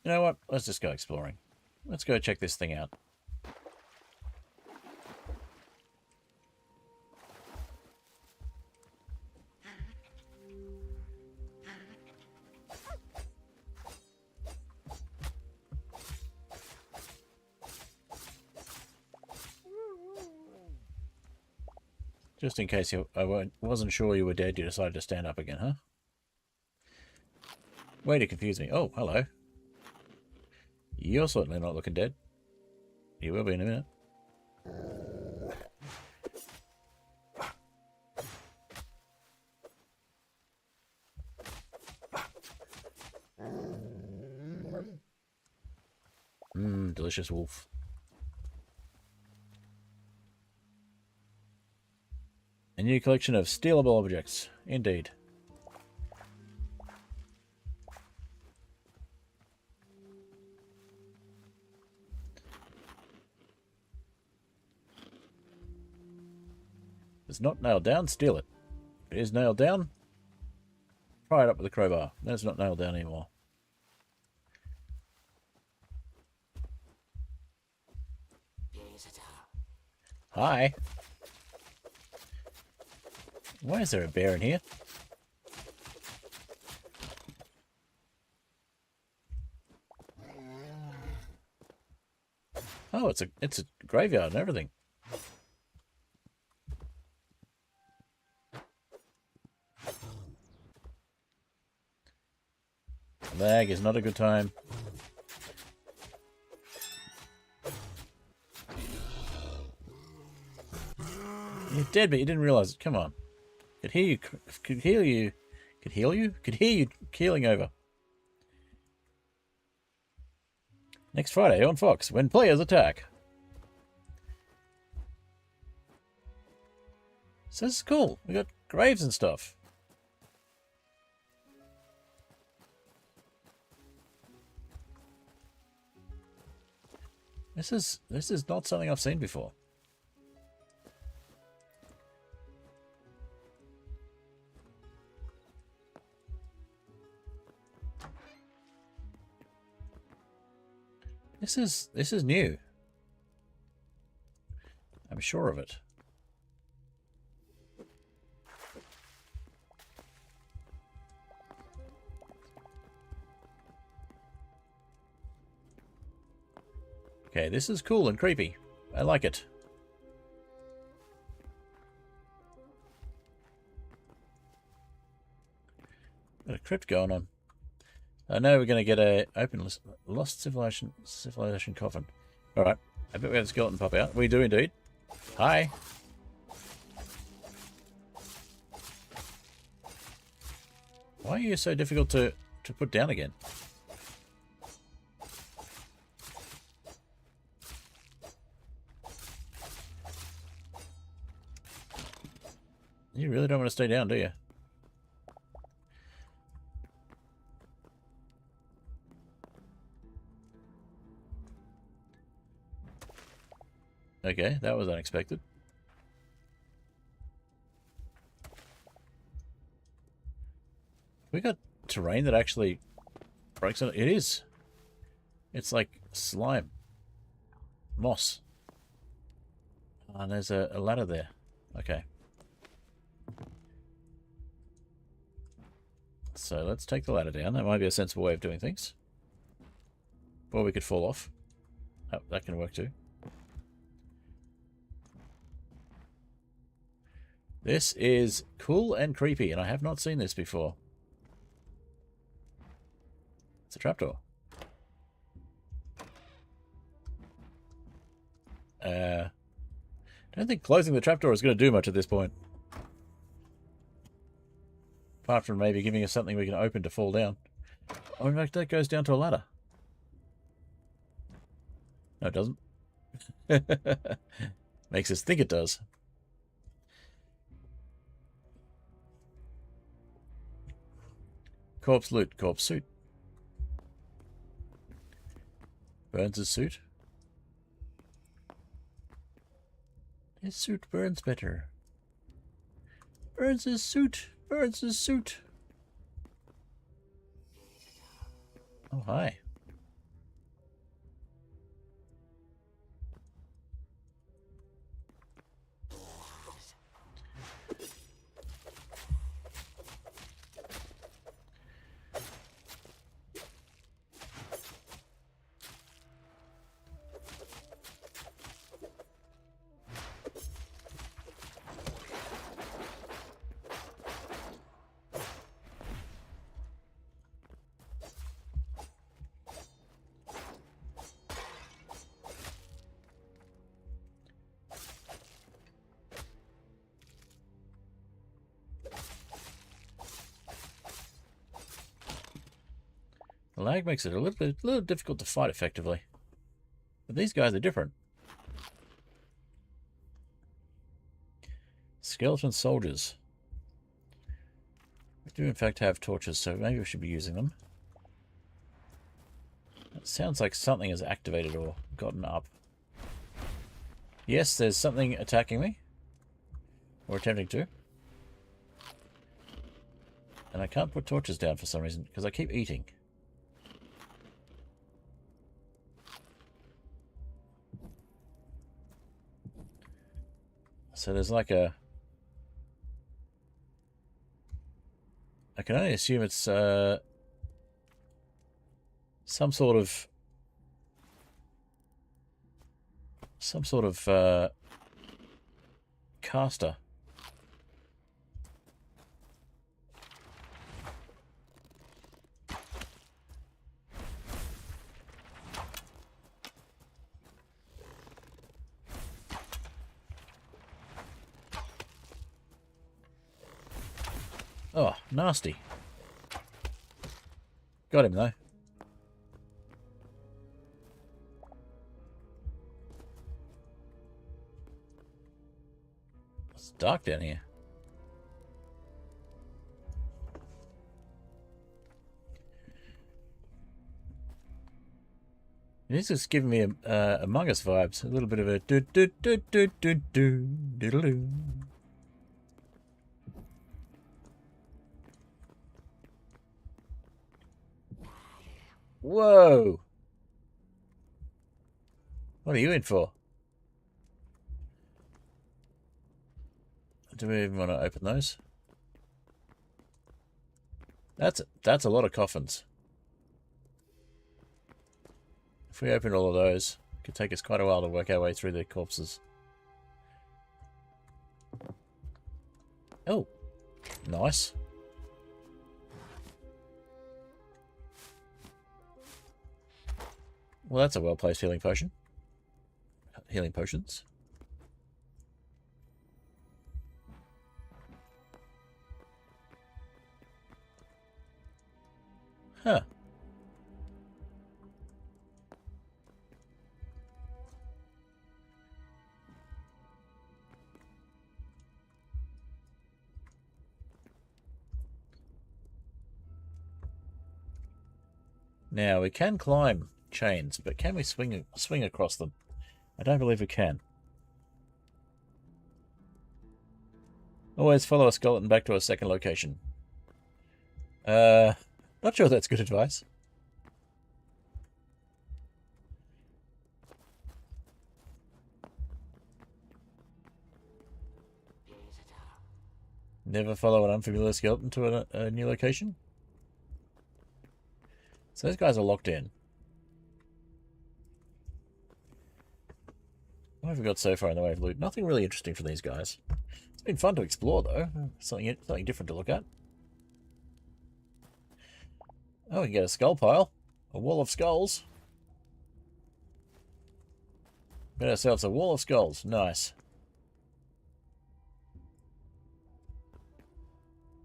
You know what? Let's just go exploring. Let's go check this thing out. Just in case I wasn't sure you were dead, you decided to stand up again, huh? Way to confuse me. Oh, hello. You're certainly not looking dead. You will be in a minute. Delicious wolf. A new collection of stealable objects. Indeed. It's not nailed down, steal it. If it is nailed down, pry it up with a crowbar. That's not nailed down anymore. Hi. Why is there a bear in here? Oh, it's a graveyard and everything. Lag is not a good time. You're dead, but you didn't realize it. Come on. Could hear you. Could heal you. Could heal you? Could hear you keeling over. Next Friday on Fox, when players attack. So this is cool. We got graves and stuff. This is not something I've seen before. This is new. I'm sure of it. Okay, this is cool and creepy. I like it. Got a crypt going on. I know we're going to get a open lost civilization coffin. All right, I bet we have a skeleton pop out. We do indeed. Hi. Why are you so difficult to put down again? You really don't want to stay down, do you? Okay, that was unexpected. We got terrain that actually breaks on it. It is. It's like slime. Moss. And there's a ladder there. Okay. So let's take the ladder down. That might be a sensible way of doing things. Or we could fall off. Oh, that can work too. This is cool and creepy, and I have not seen this before. It's a trapdoor. I don't think closing the trapdoor is going to do much at this point. Apart from maybe giving us something we can open to fall down. Oh, in fact, that goes down to a ladder. No, it doesn't. Makes us think it does. Corpse loot, corpse suit. Burns' suit. His suit burns better. Burns' suit. Burns' suit. Oh, hi. The lag makes it a little difficult to fight effectively. But these guys are different. Skeleton soldiers. We do in fact have torches, so maybe we should be using them. It sounds like something is activated or gotten up. Yes, there's something attacking me. Or attempting to. And I can't put torches down for some reason, because I keep eating. So there's like a... I can only assume it's some sort of Some sort of caster. Oh, nasty. Got him, though. It's dark down here. This is giving me Among Us vibes. A little bit of a do-do-do-do-do-do-do-do-do. Whoa! What are you in for? Do we even want to open those? That's a lot of coffins. If we open all of those, it could take us quite a while to work our way through the corpses. Oh, nice. Well, that's a well-placed healing potion. Healing potions. Huh. Now, we can climb chains, but can we swing across them? I don't believe we can. Always follow a skeleton back to a second location. Not sure that's good advice. Never follow an unfamiliar skeleton to a new location? So those guys are locked in. What have we got so far in the way of loot? Nothing really interesting for these guys. It's been fun to explore, though. Something different to look at. Oh, we can get a skull pile. A wall of skulls. Got ourselves a wall of skulls. Nice.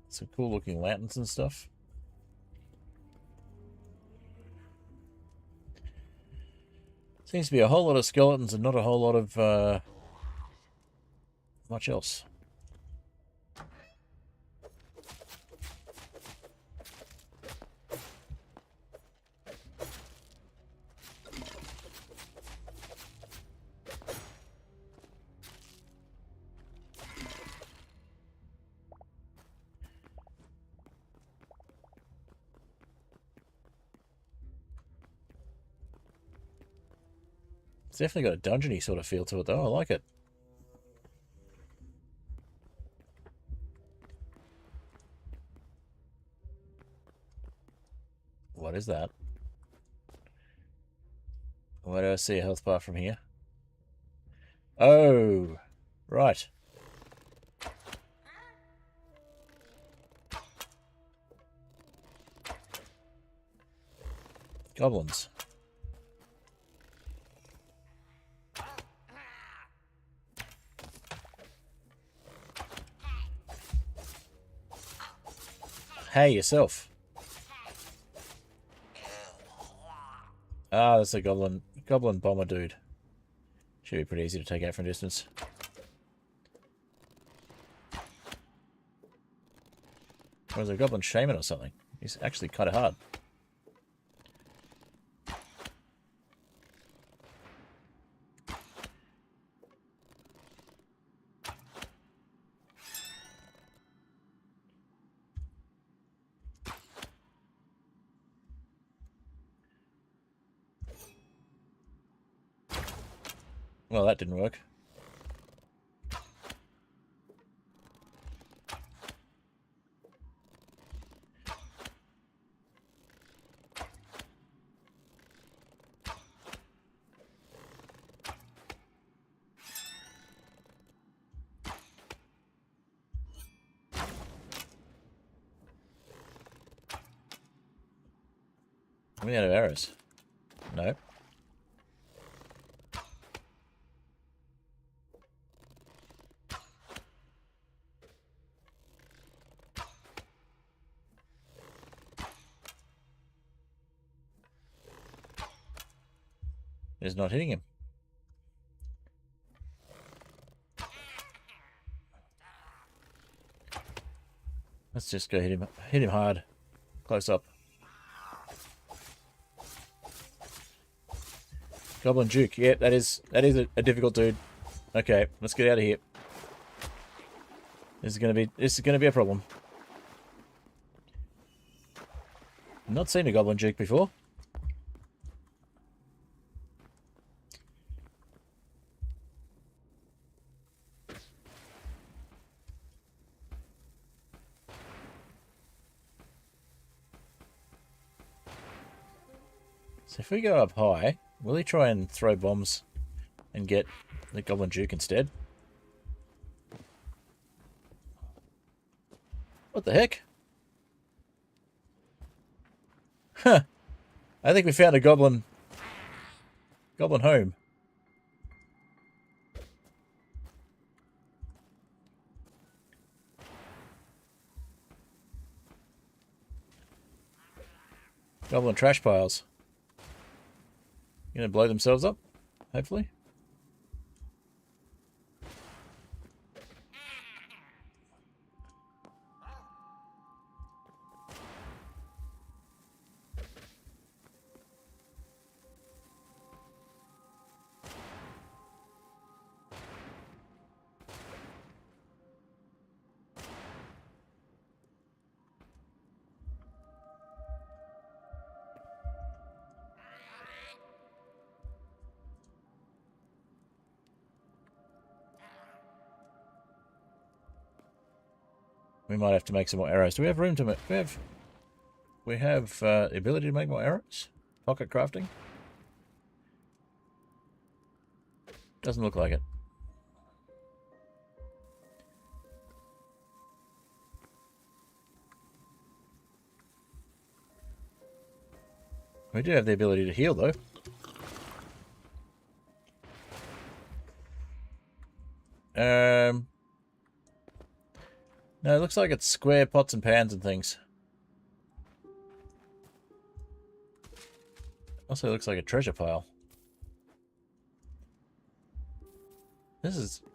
Some cool looking lanterns and stuff. Seems to be a whole lot of skeletons and not a whole lot of much else. It's definitely got a dungeony sort of feel to it, though. I like it. What is that? Where do I see a health bar from here? Oh, right. Goblins. Hey, yourself. Ah, that's a goblin bomber dude. Should be pretty easy to take out from a distance. Or is it a goblin shaman or something? He's actually kind of hard. Well, that didn't work. Are we out of arrows? No. It's not hitting him. Let's just go hit him. Hit him hard. Close up. Goblin Duke. Yeah, that is a difficult dude. Okay, let's get out of here. This is gonna be a problem. I've not seen a Goblin Duke before. So if we go up high, will he try and throw bombs and get the Goblin Duke instead? What the heck? Huh. I think we found a goblin home. Goblin trash piles. Gonna blow themselves up, hopefully. We might have to make some more arrows. Do we have room to make... We have the ability to make more arrows? Pocket crafting? Doesn't look like it. We do have the ability to heal, though. No, it looks like it's square pots and pans and things. Also looks like a treasure pile.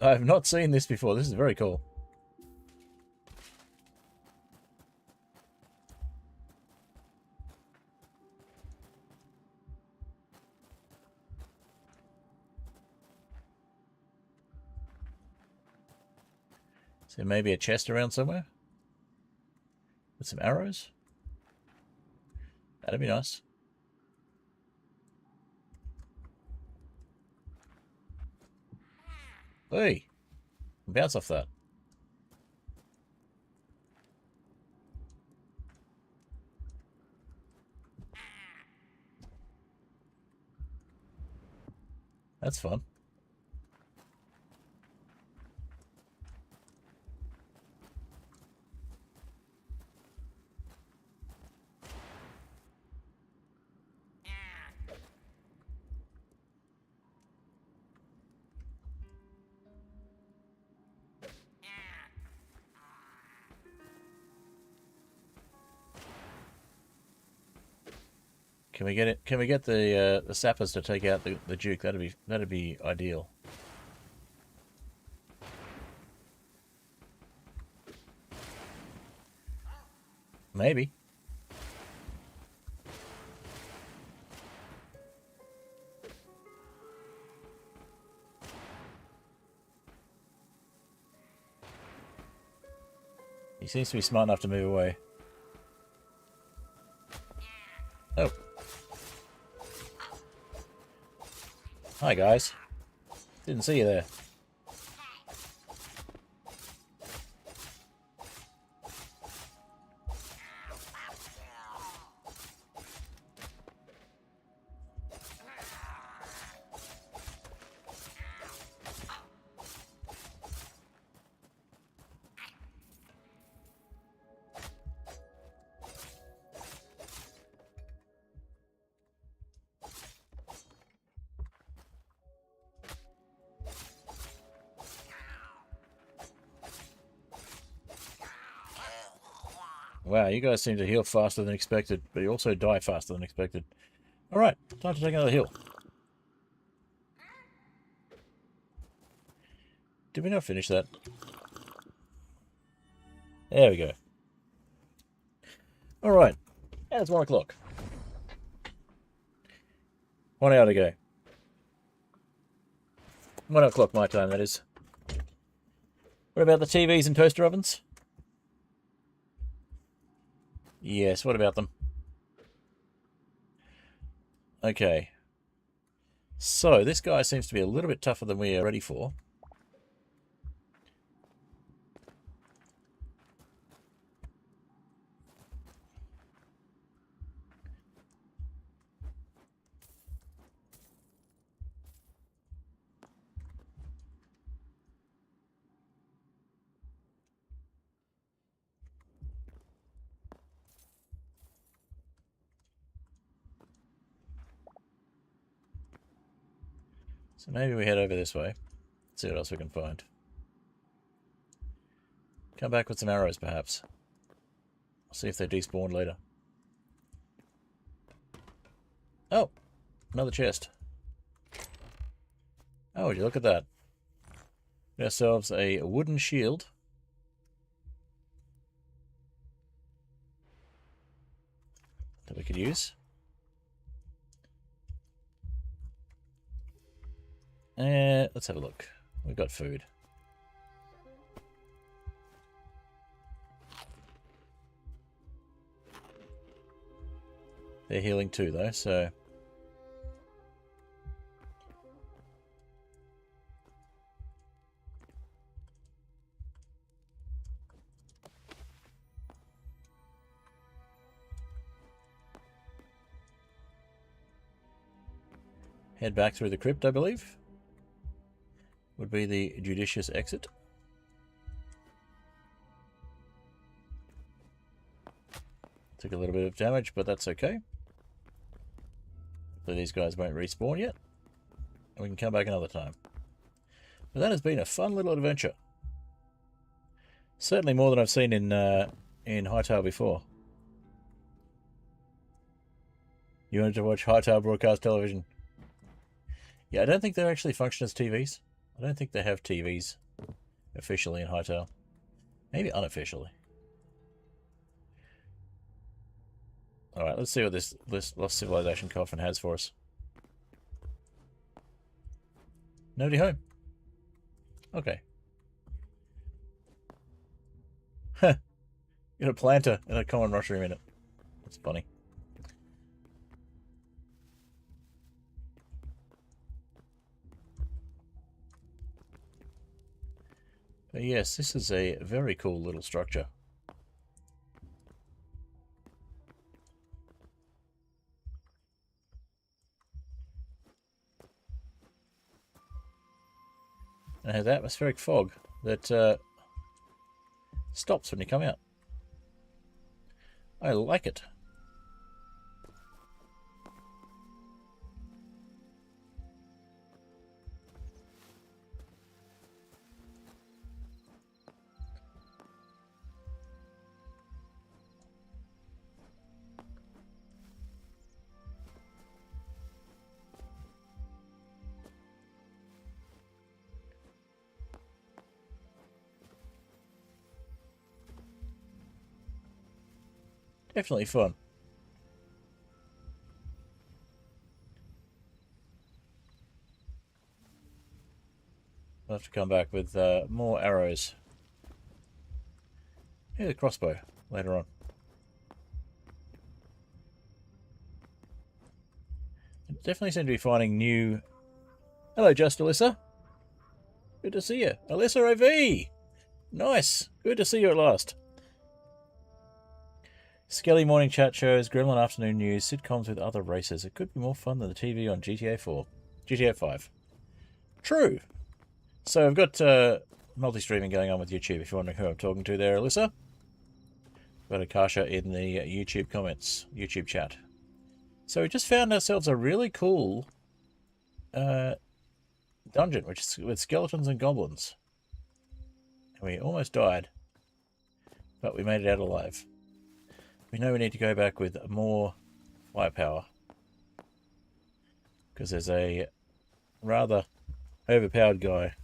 I have not seen this before. This is very cool. So maybe a chest around somewhere? With some arrows? That'd be nice. Hey! Bounce off that. That's fun. Can we get it? Can we get the sappers to take out the Duke? That'd be ideal. Maybe. He seems to be smart enough to move away. Oh. Hi, guys. Didn't see you there. Wow, you guys seem to heal faster than expected, but you also die faster than expected. Alright, time to take another hill. Did we not finish that? There we go. Alright, and it's 1 o'clock. 1 hour to go. 1 o'clock my time, that is. What about the TVs and toaster ovens? Yes, what about them? Okay. So, this guy seems to be a little bit tougher than we are ready for. So maybe we head over this way. See what else we can find. Come back with some arrows, perhaps. See if they despawn later. Oh! Another chest. Oh, would you look at that. Get ourselves a wooden shield. That we could use. And let's have a look. We've got food. They're healing too, though, so... Head back through the crypt, I believe. Would be the judicious exit. Took a little bit of damage, but that's okay. Hopefully these guys won't respawn yet. And we can come back another time. But that has been a fun little adventure. Certainly more than I've seen in Hytale before. You wanted to watch Hytale broadcast television? Yeah, I don't think they actually function as TVs. I don't think they have TVs officially in Hytale. Maybe unofficially. Alright, let's see what this Lost Civilization coffin has for us. Nobody home. Okay. Huh. Got a planter and a common mushroom in it. That's funny. But yes, this is a very cool little structure. And it has atmospheric fog that stops when you come out. I like it. Definitely fun. I'll have to come back with more arrows. Yeah, the crossbow later on. I definitely seem to be finding new... Hello, Just Alyssa. Good to see you. Alyssa OV! Nice. Good to see you at last. Skelly morning chat shows, Gremlin afternoon news, sitcoms with other races. It could be more fun than the TV on GTA 4. GTA 5. True. So I've got multi-streaming going on with YouTube, if you're wondering who I'm talking to there, Alyssa. Got Akasha in the YouTube comments, YouTube chat. So we just found ourselves a really cool dungeon, which is with skeletons and goblins. And we almost died, but we made it out alive. we know we need to go back with more firepower. Because there's a rather overpowered guy.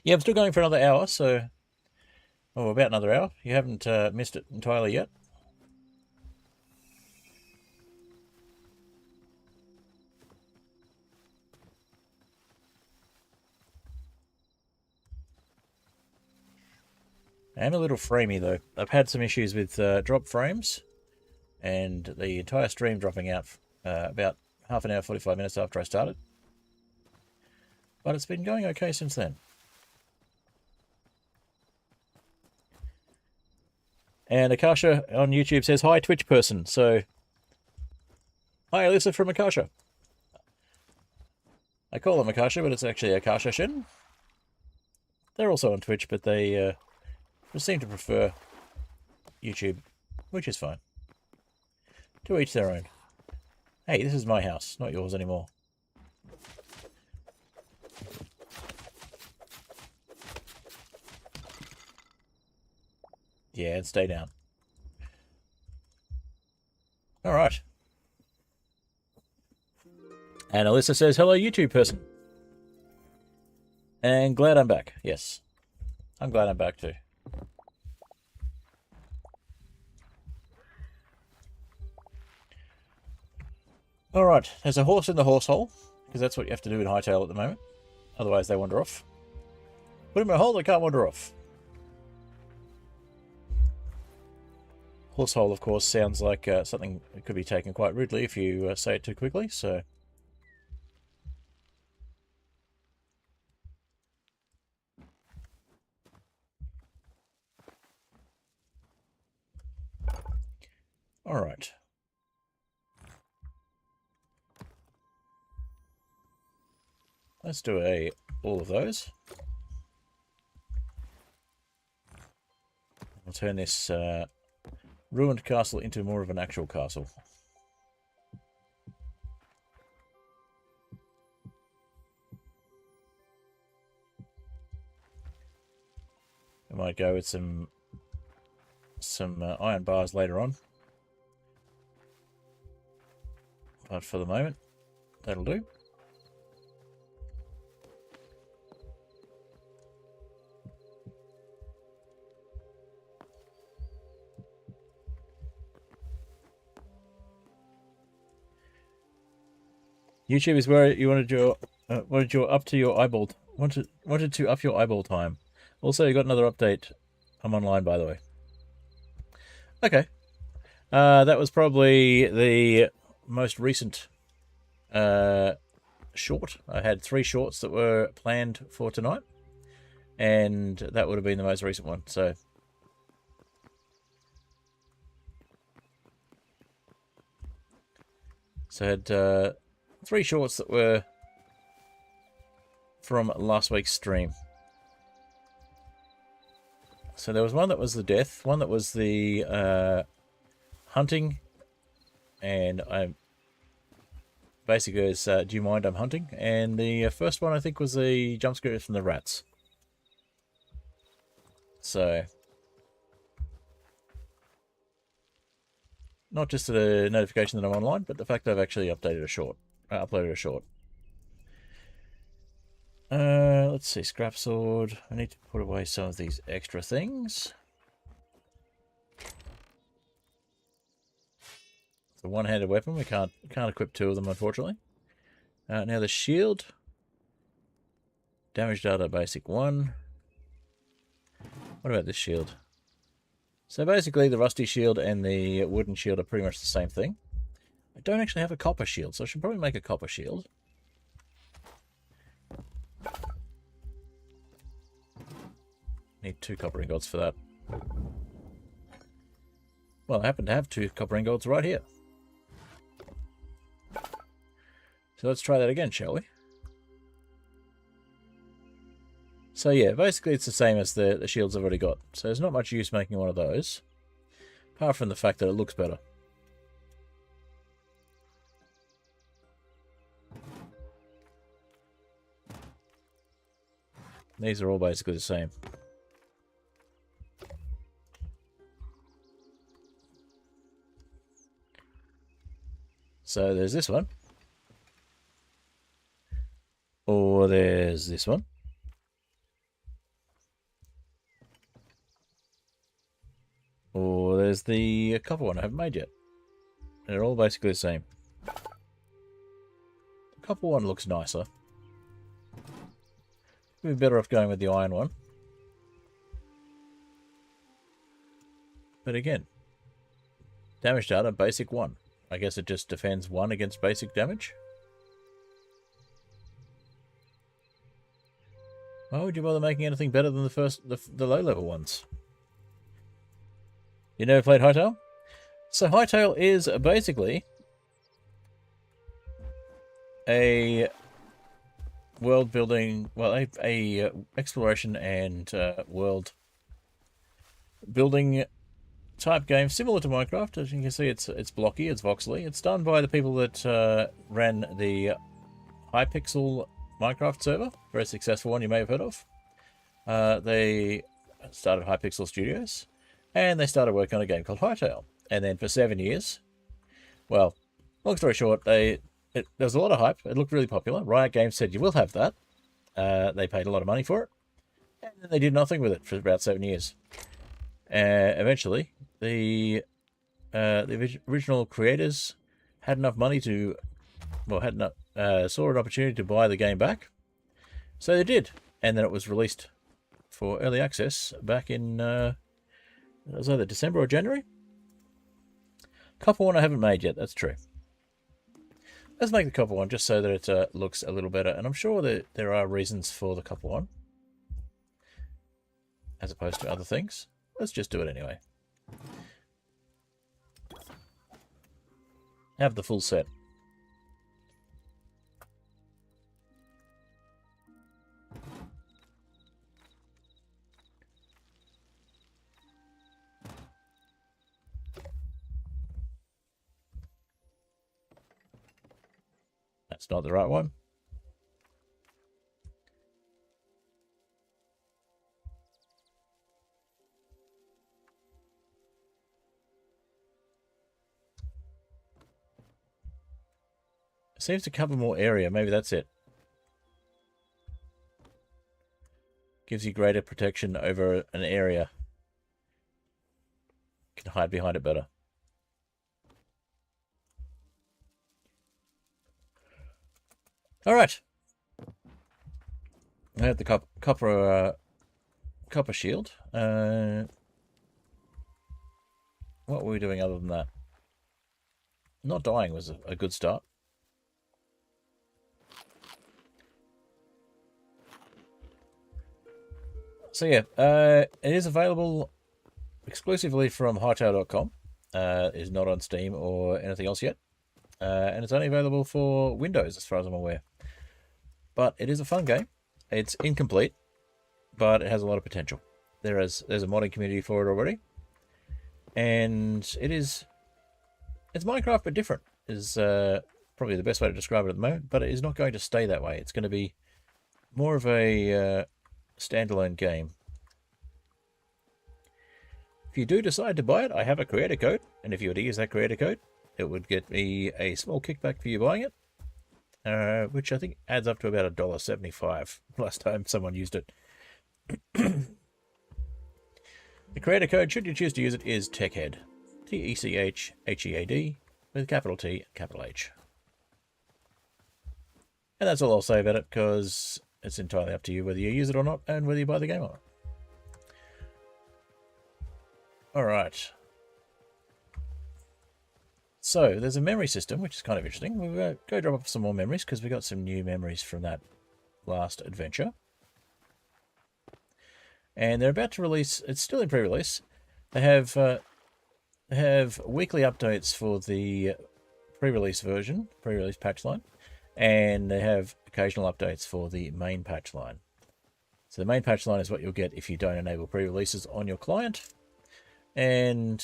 Yeah, I'm still going for another hour, so... Oh, about another hour. You haven't missed it entirely yet. I am a little framey, though. I've had some issues with drop frames, and the entire stream dropping out about half an hour, 45 minutes after I started. But it's been going okay since then. And Akasha on YouTube says, hi, Twitch person. So, hi, Alyssa from Akasha. I call them Akasha, but it's actually Akasha Shin. They're also on Twitch, but they seem to prefer YouTube, which is fine. To each their own. Hey, this is my house, not yours anymore. Yeah, and stay down. Alright. And Alyssa says, hello, YouTube person. And glad I'm back. Yes. I'm glad I'm back too. Alright, there's a horse in the horse hole, because that's what you have to do in Hytale at the moment. Otherwise they wander off. Put him in a hole, they can't wander off. Horse hole, of course, sounds like something that could be taken quite rudely if you say it too quickly, so... Alright. Let's do all of those. We'll turn this ruined castle into more of an actual castle. I might go with some iron bars later on. But for the moment, that'll do. YouTube is where you wanted your up to your eyeball wanted to up your eyeball time. Also, you got another update. I'm online, by the way. Okay, that was probably the most recent short. I had 3 shorts that were planned for tonight, and that would have been the most recent one. So. I had 3 shorts that were from last week's stream. So there was one that was the death, one that was the hunting, and I basically was, do you mind I'm hunting? And the first one I think was the jump scare from the rats. So, not just a notification that I'm online, but the fact that I've actually updated a short. Uploaded a short. Let's see, scrap sword. I need to put away some of these extra things. It's a one-handed weapon. We can't equip 2 of them, unfortunately. Now the shield. Damage data basic 1. What about this shield? So basically the rusty shield and the wooden shield are pretty much the same thing. I don't actually have a copper shield, so I should probably make a copper shield. Need 2 copper ingots for that. Well, I happen to have 2 copper ingots right here. So let's try that again, shall we? So yeah, basically it's the same as the shields I've already got. So there's not much use making one of those, apart from the fact that it looks better. These are all basically the same. So there's this one. Or there's this one. Or there's the copper one I haven't made yet. They're all basically the same. The copper one looks nicer. We'd be better off going with the iron one. But again, damage data, basic 1. I guess it just defends 1 against basic damage. Why would you bother making anything better than the low level ones? You never played Hytale? So Hytale is basically a world building, well, a exploration and world building type game similar to Minecraft. As you can see, it's blocky, it's voxely. It's done by the people that ran the Hypixel Minecraft server, very successful one you may have heard of. They started Hypixel Studios, and they started working on a game called Hytale. And then for 7 years, well, long story short, there was a lot of hype. It looked really popular. Riot Games said, you will have that. They paid a lot of money for it. And then they did nothing with it for about 7 years. Eventually, the original creators had enough money to, well, saw an opportunity to buy the game back. So they did. And then it was released for early access back in, it was either December or January. Copper one I haven't made yet, that's true. Let's make the copper one just so that it looks a little better. And I'm sure that there are reasons for the copper one, as opposed to other things. Let's just do it anyway. Have the full set. That's not the right one. It seems to cover more area. Maybe that's it. Gives you greater protection over an area. You can hide behind it better. All right. I have the copper shield. What were we doing other than that? Not dying was a good start. So yeah, it is available exclusively from Hytale.com. It is not on Steam or anything else yet. And it's only available for Windows as far as I'm aware. But it is a fun game. It's incomplete, but it has a lot of potential. There's a modding community for it already. And it's Minecraft but different is probably the best way to describe it at the moment, but it is not going to stay that way. It's going to be more of a standalone game. If you do decide to buy it, I have a creator code, and if you were to use that creator code, it would get me a small kickback for you buying it. Which I think adds up to about $1.75 last time someone used it. The creator code, should you choose to use it, is TechHead. TechHead with capital T and capital H. And that's all I'll say about it, because it's entirely up to you whether you use it or not, and whether you buy the game or not. Alright. So, there's a memory system, which is kind of interesting. We'll go drop off some more memories, because we got some new memories from that last adventure. And they're about to release, it's still in pre-release. They have weekly updates for the pre-release version, pre-release patch line. And they have occasional updates for the main patch line. So the main patch line is what you'll get if you don't enable pre-releases on your client. And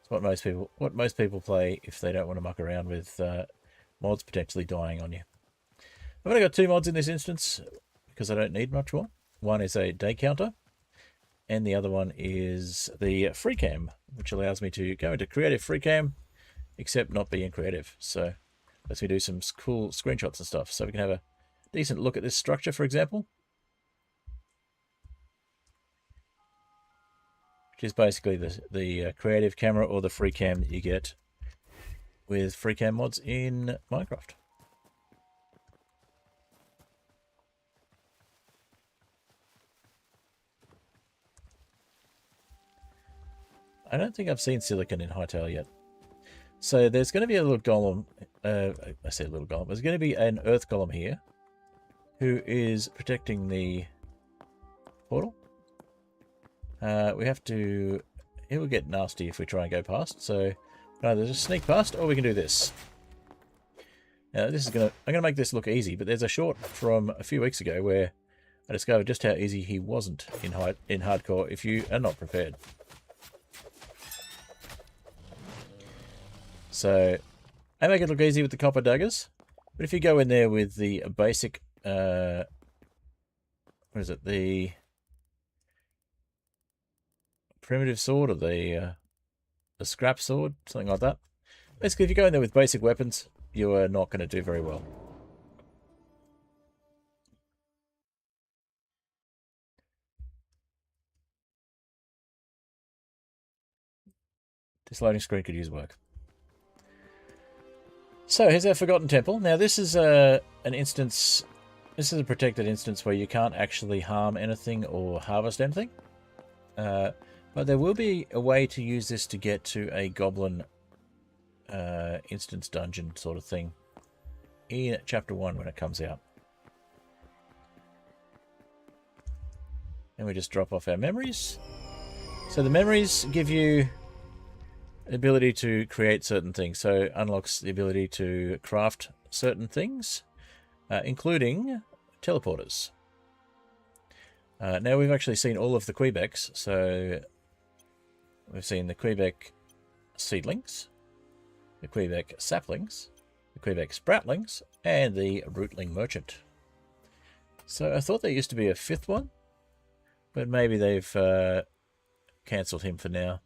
what most people play if they don't want to muck around with mods potentially dying on you. I've only got 2 mods in this instance because I don't need much more. One is a day counter, and the other one is the free cam, which allows me to go into creative free cam except not being creative. So lets me do some cool screenshots and stuff. So we can have a decent look at this structure, for example, which is basically the creative camera or the free cam that you get with free cam mods in Minecraft. I don't think I've seen silicon in Hytale yet. So there's going to be a little golem. I say a little golem. There's going to be an earth golem here who is protecting the portal. We have to... It will get nasty if we try and go past. So either just sneak past or we can do this. Now this is going to... I'm going to make this look easy, but there's a short from a few weeks ago where I discovered just how easy he wasn't in hardcore if you are not prepared. So, I make it look easy with the Copper Daggers, but if you go in there with the basic, what is it, the primitive sword or the scrap sword, something like that. Basically, if you go in there with basic weapons, you are not going to do very well. This loading screen could use work. So here's our Forgotten Temple. Now this is an instance, this is a protected instance where you can't actually harm anything or harvest anything. But there will be a way to use this to get to a goblin instance dungeon sort of thing in Chapter 1 when it comes out. And we just drop off our memories. So the memories give you ability to create certain things, so unlocks the ability to craft certain things, including teleporters. Now we've actually seen all of the Quebecs, so we've seen the Quebec seedlings, the Quebec saplings, the Quebec sproutlings, and the rootling merchant. So I thought there used to be a fifth one, but maybe they've cancelled him for now.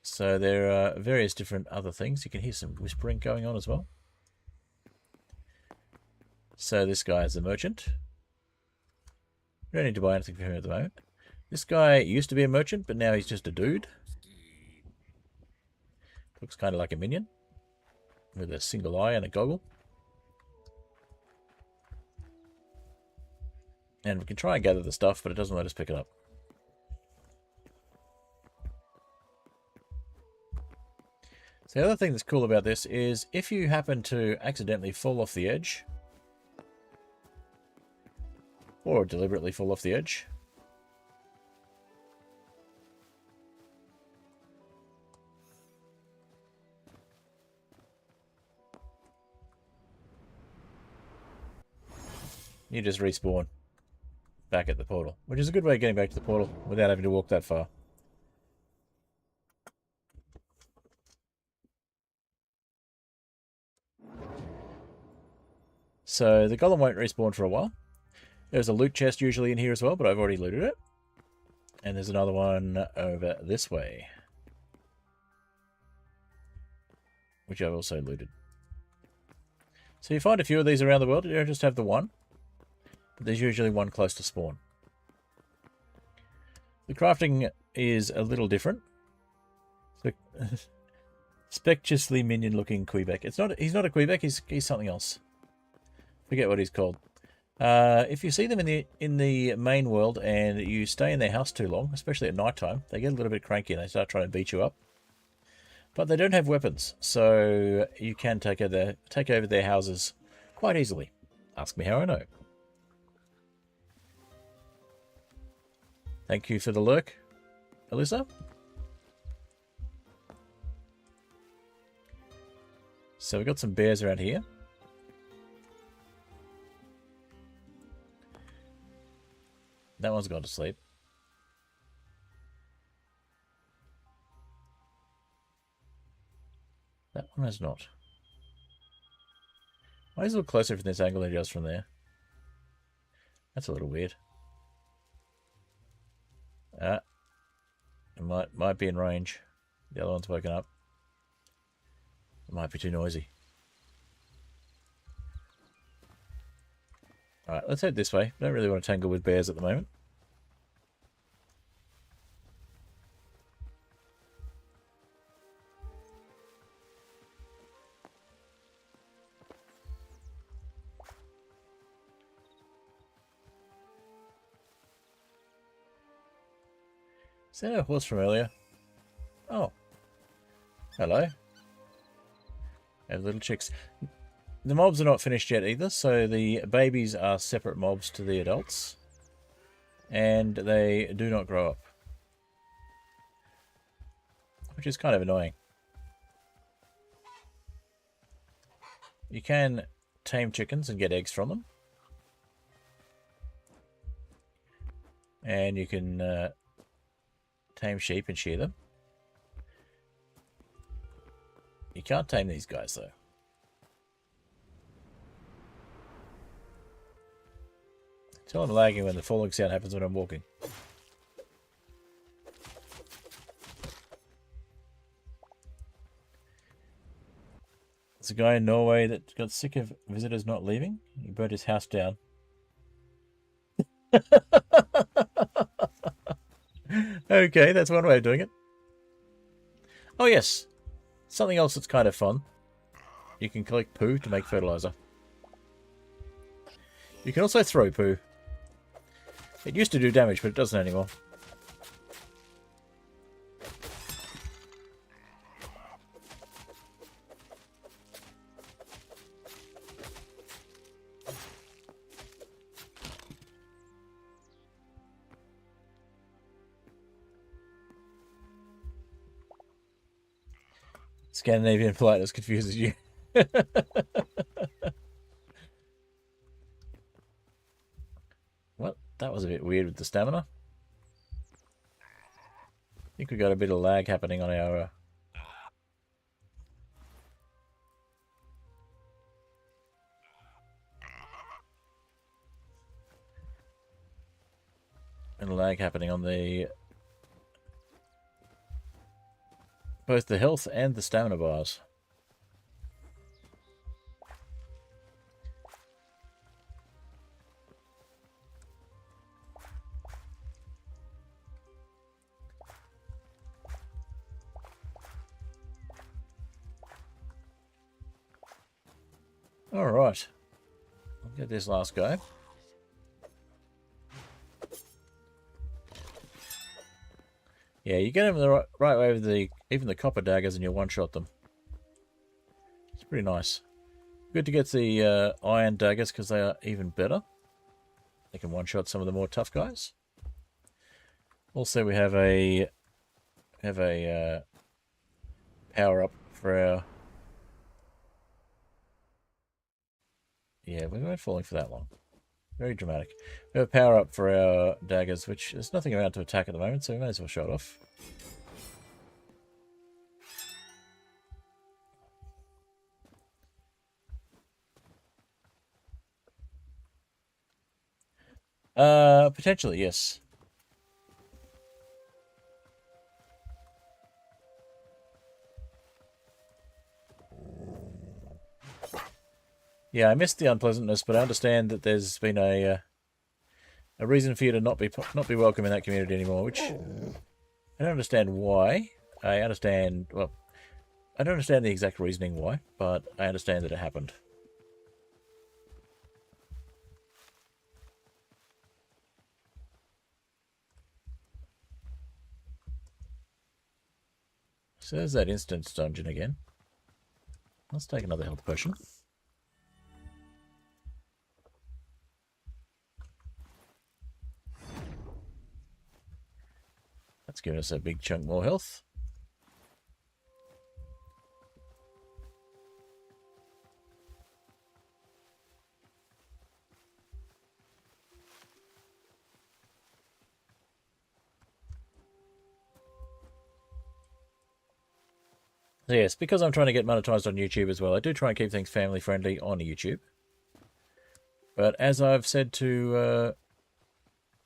So there are various different other things. You can hear some whispering going on as well. So this guy is the merchant. We don't need to buy anything from him at the moment. This guy used to be a merchant, but now he's just a dude. Looks kind of like a minion with a single eye and a goggle. And we can try and gather the stuff, but it doesn't let us pick it up. So the other thing that's cool about this is if you happen to accidentally fall off the edge, or deliberately fall off the edge, you just respawn back at the portal, which is a good way of getting back to the portal without having to walk that far. So the golem won't respawn for a while. There's a loot chest usually in here as well, but I've already looted it. And there's another one over this way, which I've also looted. So you find a few of these around the world. You don't just have the one, but there's usually one close to spawn. The crafting is a little different. So, spectrously minion-looking Quebec. He's not a Quebec. He's something else. Forget what he's called. If you see them in the main world and you stay in their house too long, especially at night time, they get a little bit cranky and they start trying to beat you up. But they don't have weapons, so you can take over their houses quite easily. Ask me how I know. Thank you for the lurk, Alyssa. So we've got some bears around here. That one's gone to sleep. That one has not. Why is it a little closer from this angle than it does from there? That's a little weird. It might be in range. The other one's woken up. It might be too noisy. Alright, let's head this way. Don't really want to tangle with bears at the moment. Is that a horse from earlier? Oh. Hello. Have little chicks. The mobs are not finished yet either, so the babies are separate mobs to the adults. And they do not grow up. Which is kind of annoying. You can tame chickens and get eggs from them. And you can tame sheep and shear them. You can't tame these guys though. Tell I'm lagging when the falling sound happens when I'm walking. There's a guy in Norway that got sick of visitors not leaving. He burnt his house down. Okay, that's one way of doing it. Oh yes, something else that's kind of fun. You can collect poo to make fertilizer. You can also throw poo. It used to do damage, but it doesn't anymore. Scandinavian politeness confuses you. Well, that was a bit weird with the stamina. I think we got a bit of lag happening on our... and lag happening on the... both the health and the stamina bars. All right, I'll get this last guy. Yeah, you get them the right way with even the Copper Daggers and you one-shot them. It's pretty nice. Good to get the Iron Daggers because they are even better. They can one-shot some of the more tough guys. Also, we have a power-up for our... Yeah, we weren't falling for that long. Very dramatic. We have a power-up for our daggers, which there's nothing around to attack at the moment, so we may as well show it off. Potentially, yes. Yeah, I missed the unpleasantness, but I understand that there's been a reason for you to not be welcome in that community anymore, which I don't understand why. I understand, well, I don't understand the exact reasoning why, but I understand that it happened. So there's that instance dungeon again. Let's take another health potion. That's given us a big chunk more health. So yes, because I'm trying to get monetized on YouTube as well, I do try and keep things family friendly on YouTube. But as I've said to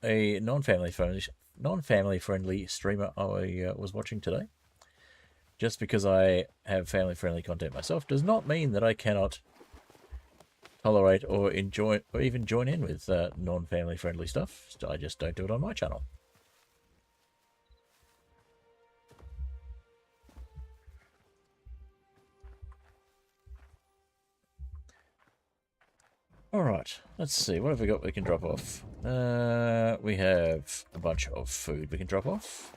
a non-family non-family friendly streamer I was watching today. Just because I have family-friendly content myself does not mean that I cannot tolerate or enjoy or even join in with non-family friendly stuff. I just don't do it on my channel. Alright, let's see. What have we got we can drop off? We have a bunch of food we can drop off.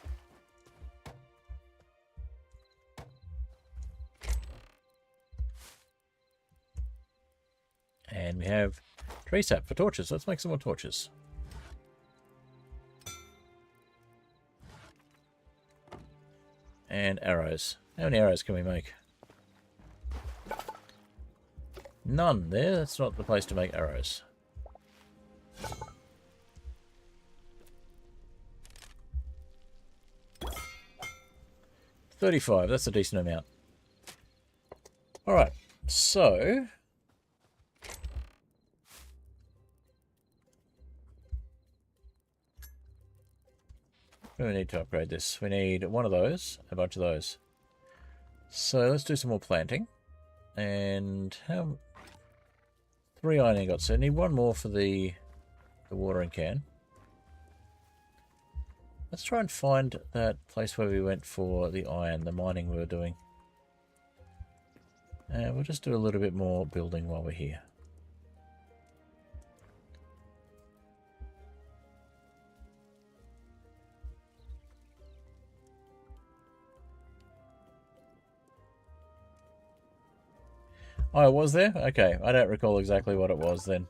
And we have tree sap for torches. Let's make some more torches. And arrows. How many arrows can we make? None there. That's not the place to make arrows. $35. That's a decent amount. Alright. So... what do we need to upgrade this? We need one of those, a bunch of those. So let's do some more planting. And how... 3 iron ingots. So I need one more for the watering can. Let's try and find that place where we went for the iron, the mining we were doing. And we'll just do a little bit more building while we're here. Oh, it was there? Okay, I don't recall exactly what it was then.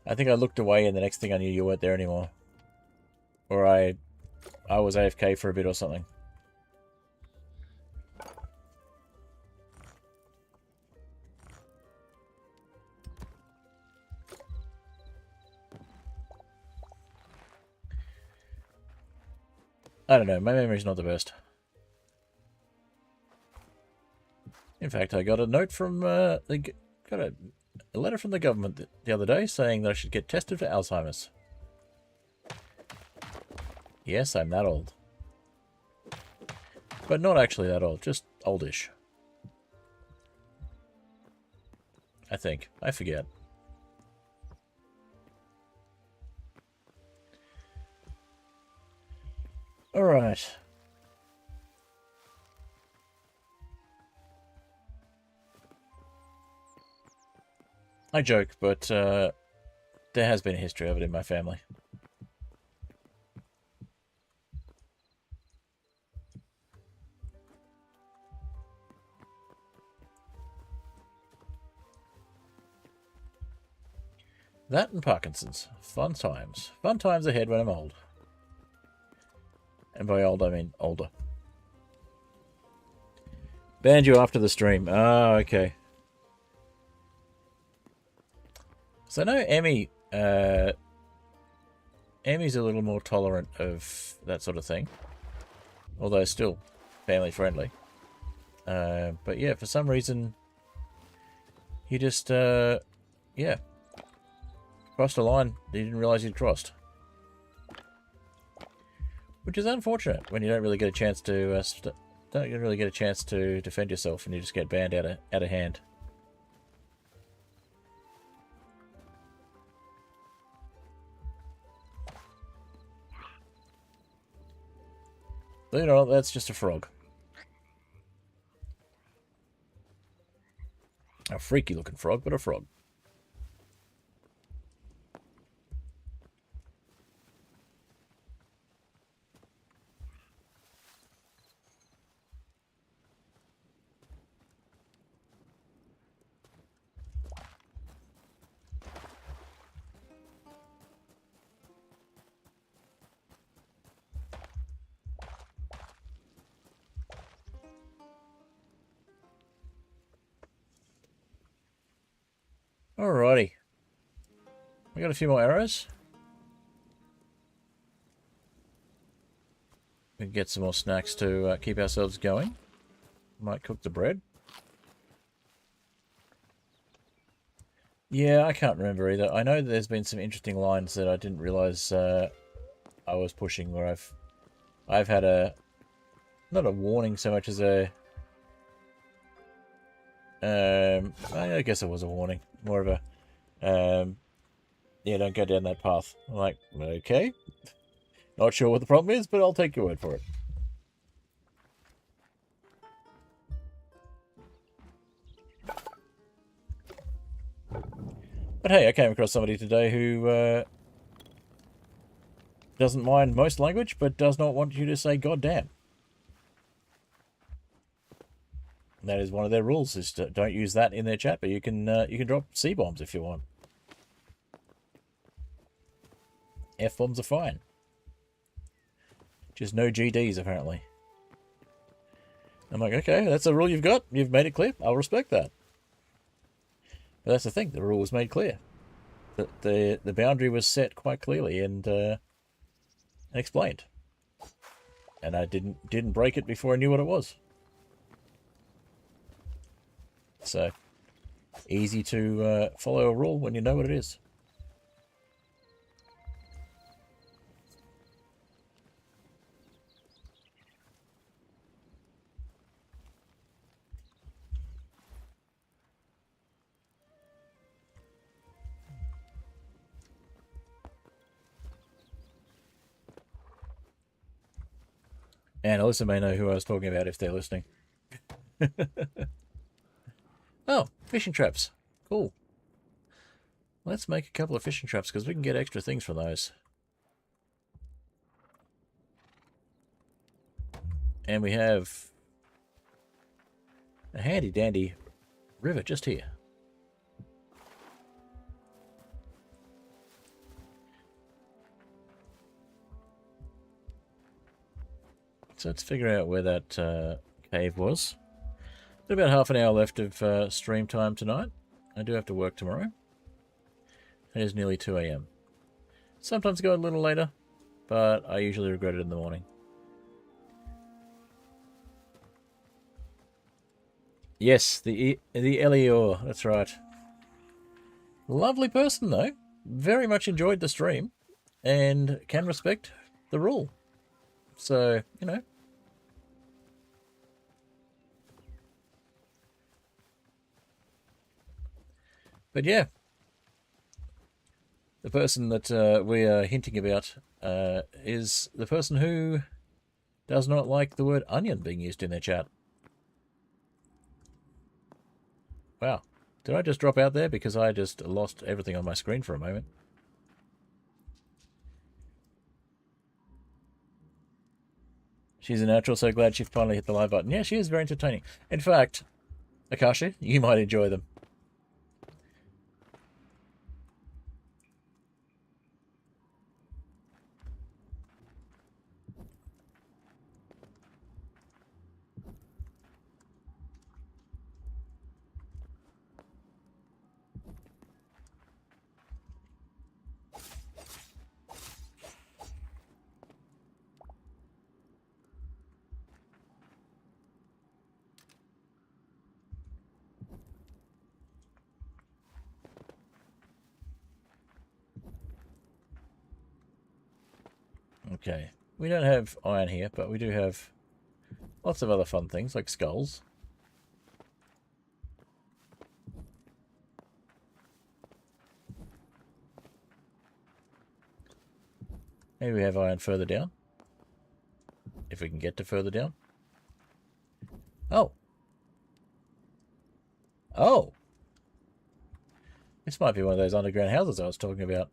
I think I looked away and the next thing I knew you weren't there anymore. Or I was AFK for a bit or something. I don't know, my memory's not the best. In fact, I got a note from got a letter from the government the other day saying that I should get tested for Alzheimer's. Yes, I'm that old. But not actually that old, just oldish. I think. I forget. Alright. I joke, but there has been a history of it in my family. That and Parkinson's. Fun times. Fun times ahead when I'm old. And by old, I mean older. Banned you after the stream. Oh, okay. So I know Emmy, Emmy's a little more tolerant of that sort of thing. Although still family friendly. But yeah, for some reason, he just, yeah. Crossed a line that you didn't realise you'd crossed. Which is unfortunate when you don't really get a chance to, defend yourself and you just get banned out of hand. You know, that's just a frog. A freaky looking frog, but a frog. Alrighty. We got a few more arrows. We can get some more snacks to keep ourselves going. Might cook the bread. Yeah, I can't remember either. I know there's been some interesting lines that I didn't realise I was pushing, where I've had a, not a warning so much as a, I guess it was a warning, more of a, yeah, don't go down that path. I'm like, okay, not sure what the problem is, but I'll take your word for it. But hey, I came across somebody today who doesn't mind most language, but does not want you to say "goddamn." That is one of their rules: is to don't use that in their chat. But you can drop C bombs if you want. F bombs are fine. Just no GDs apparently. I'm like, okay, that's a rule you've got. You've made it clear. I'll respect that. But that's the thing. The rule was made clear. The boundary was set quite clearly and explained. And I didn't break it before I knew what it was. So easy to follow a rule when you know what it is. And Alyssa may know who I was talking about if they're listening. Oh, fishing traps. Cool. Let's make a couple of fishing traps because we can get extra things from those. And we have a handy dandy river just here. So let's figure out where that cave was. About half an hour left of stream time tonight. I do have to work tomorrow. It is nearly 2 AM. Sometimes go a little later, but I usually regret it in the morning. Yes, the Elior, that's right. Lovely person though. Very much enjoyed the stream and can respect the rule. So, you know. But yeah, the person that we are hinting about is the person who does not like the word onion being used in their chat. Wow. Did I just drop out there because I just lost everything on my screen for a moment? She's a natural, so glad she finally hit the live button. Yeah, she is very entertaining. In fact, Akasha, you might enjoy them. Okay, we don't have iron here, but we do have lots of other fun things like skulls. Maybe we have iron further down. If we can get to further down. Oh. Oh. This might be one of those underground houses I was talking about.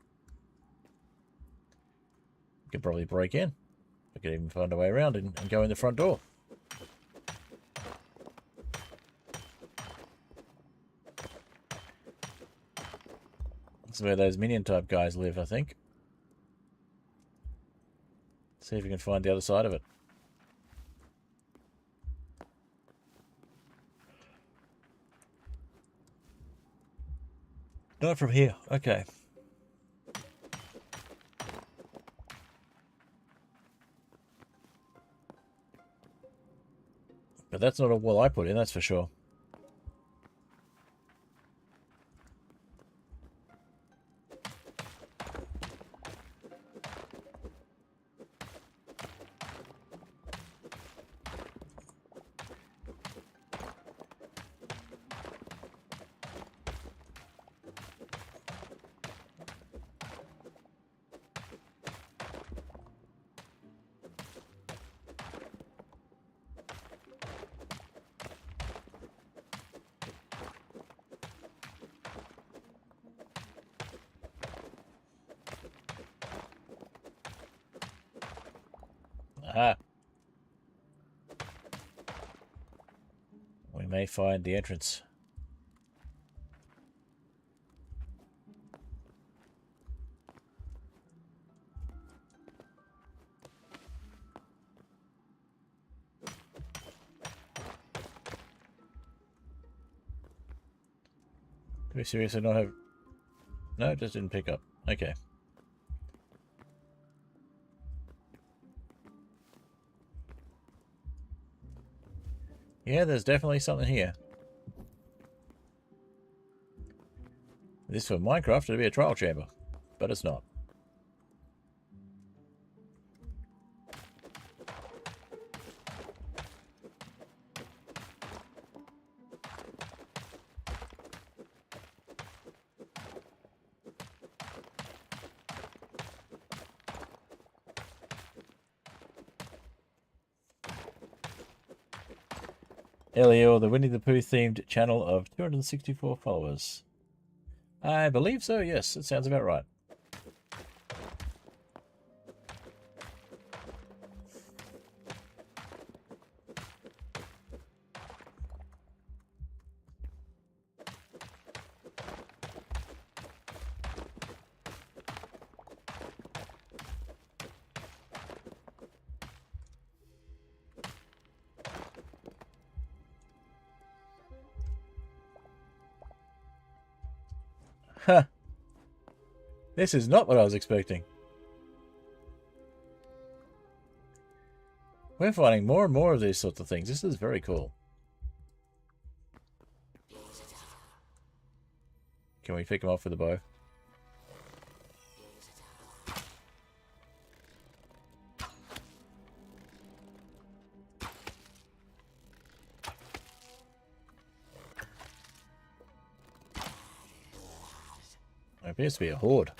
We could probably break in. We could even find a way around and go in the front door. That's where those minion type guys live, I think. See if we can find the other side of it. Not from here. Okay. But that's not a wall I put in, that's for sure. Aha. We may find the entrance. To be serious, I don't have... No, it just didn't pick up. Okay. Yeah, there's definitely something here. This for Minecraft would be a trial chamber, but it's not. Elio, the Winnie the Pooh themed channel of 264 followers. I believe so, yes, it sounds about right. Huh. This is not what I was expecting. We're finding more and more of these sorts of things. This is very cool. Can we pick them off with a bow? There appears to be a horde.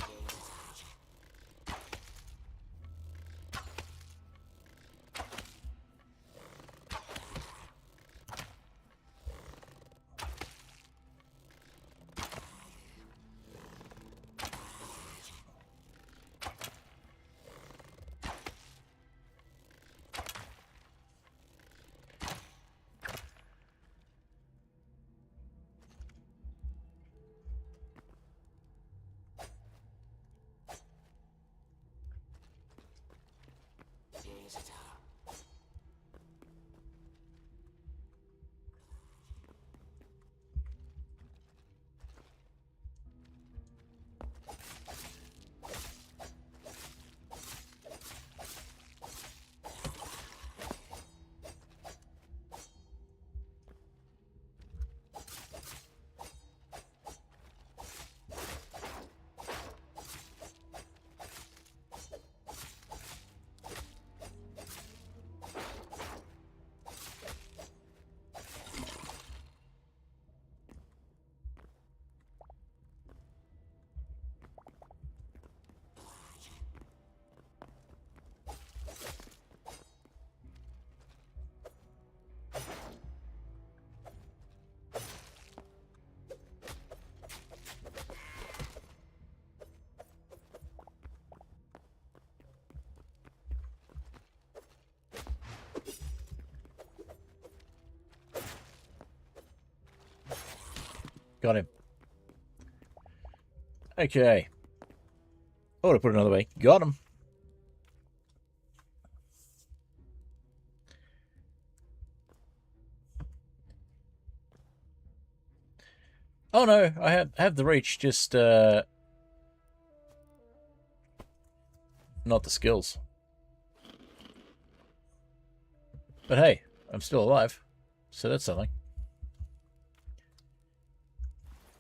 Got him. Okay. Or to put it another way, got him. Oh no, I have the reach, just not the skills. But hey, I'm still alive, so that's something.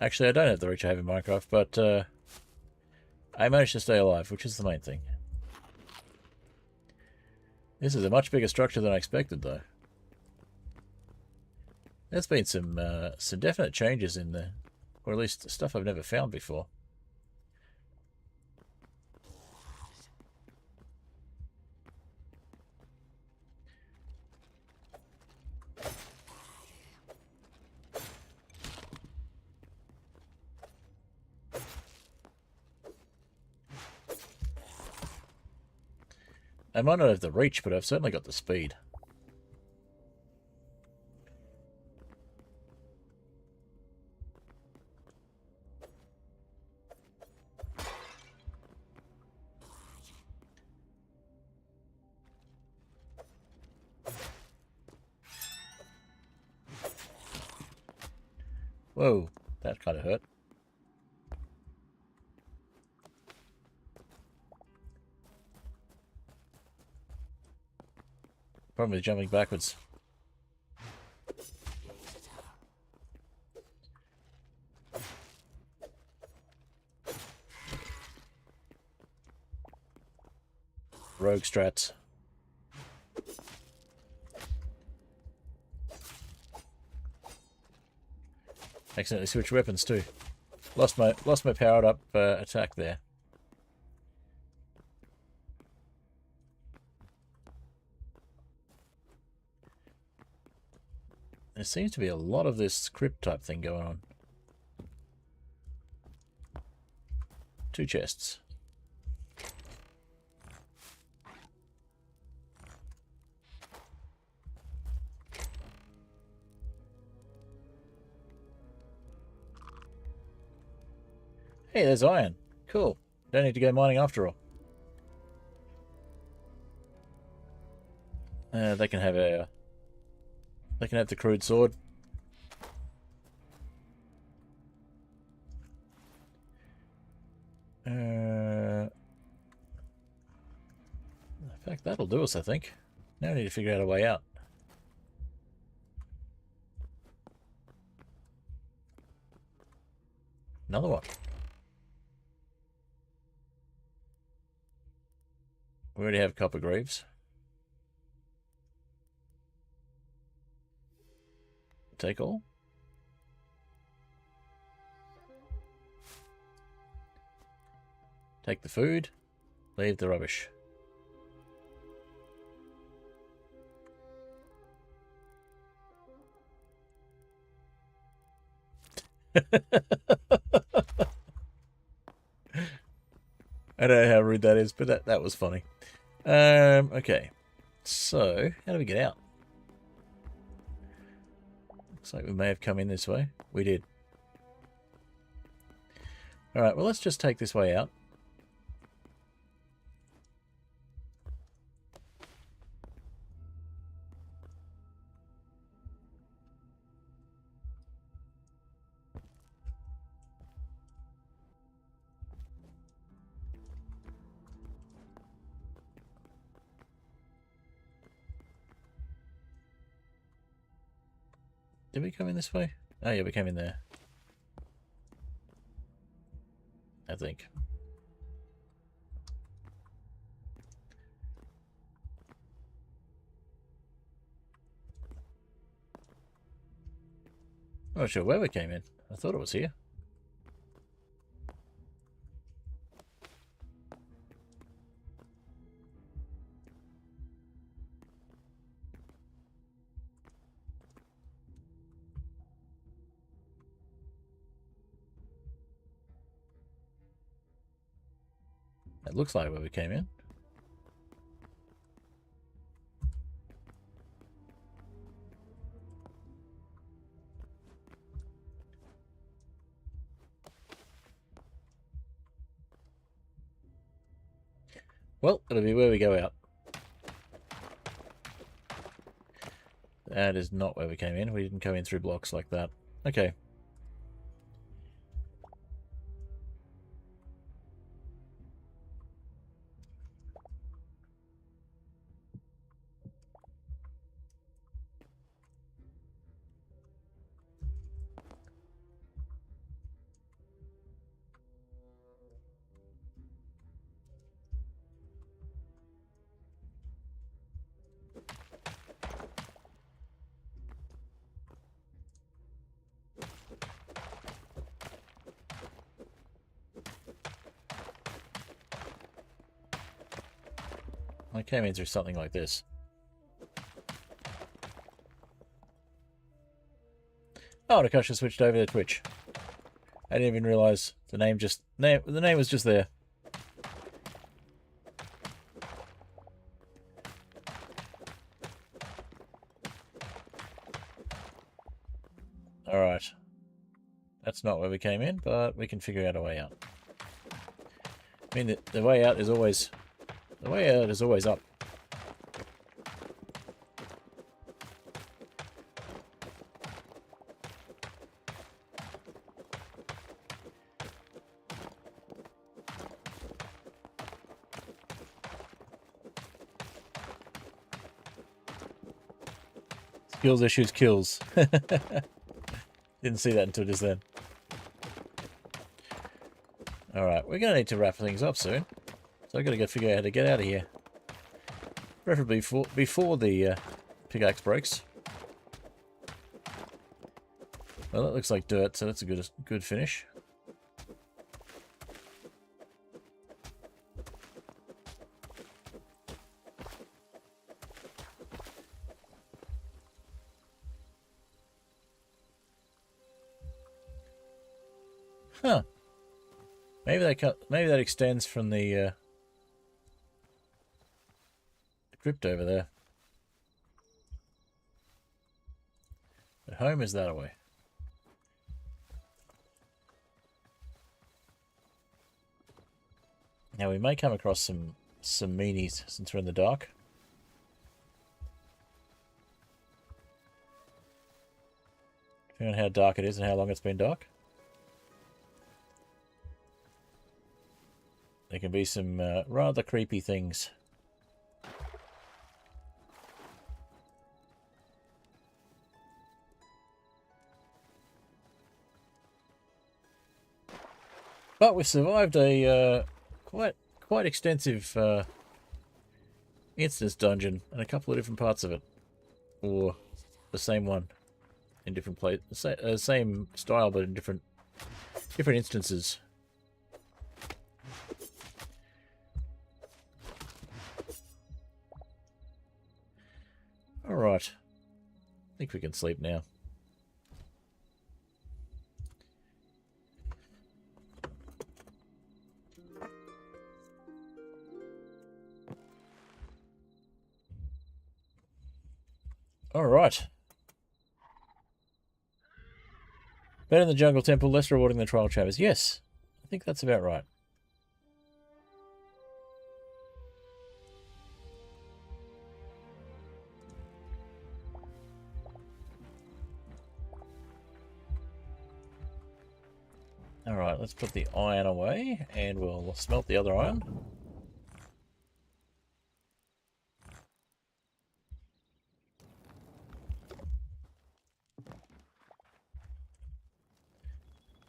Actually, I don't have the reach I have in Minecraft, but I managed to stay alive, which is the main thing. This is a much bigger structure than I expected, though. There's been some definite changes in there, or at least stuff I've never found before. I might not have the reach, but I've certainly got the speed. Whoa, that kind of hurt. Problem with jumping backwards. Rogue strats. Accidentally switched weapons too. Lost my powered up attack there. There seems to be a lot of this crypt type thing going on. 2 chests. Hey, there's iron. Cool. Don't need to go mining after all. They can have a... They can have the crude sword. In fact, that'll do us, I think. Now we need to figure out a way out. Another one. We already have copper greaves. Take all. Take the food. Leave the rubbish. I don't know how rude that is, but that was funny. Okay. So, how do we get out? Looks like we may have come in this way. We did. Alright, well, let's just take this way out. Did we come in this way? Oh yeah, we came in there. I think. I'm not sure where we came in. I thought it was here. It looks like where we came in. Well, it'll be where we go out. That is not where we came in. We didn't come in through blocks like that. Okay. I came in through something like this. Oh, Nakasha switched over to Twitch. I didn't even realise the name was just there. Alright. That's not where we came in, but we can figure out a way out. I mean, the way out is always... The way out is always up. Skills issues kills. Didn't see that until just then. Alright, we're going to need to wrap things up soon. So I've got to go figure out how to get out of here. Preferably before the pickaxe breaks. Well, that looks like dirt, so that's a good finish. Huh. Maybe that extends from the crypt over there. But home is that way. Now we may come across some meanies since we're in the dark. Depending on how dark it is and how long it's been dark. There can be some rather creepy things. But we survived a quite extensive instance dungeon and a couple of different parts of it, or the same one in different places, same style but in different instances. All right, I think we can sleep now. All right. Better than the jungle temple, less rewarding than trial chambers. Yes, I think that's about right. All right, let's put the iron away, and we'll smelt the other iron.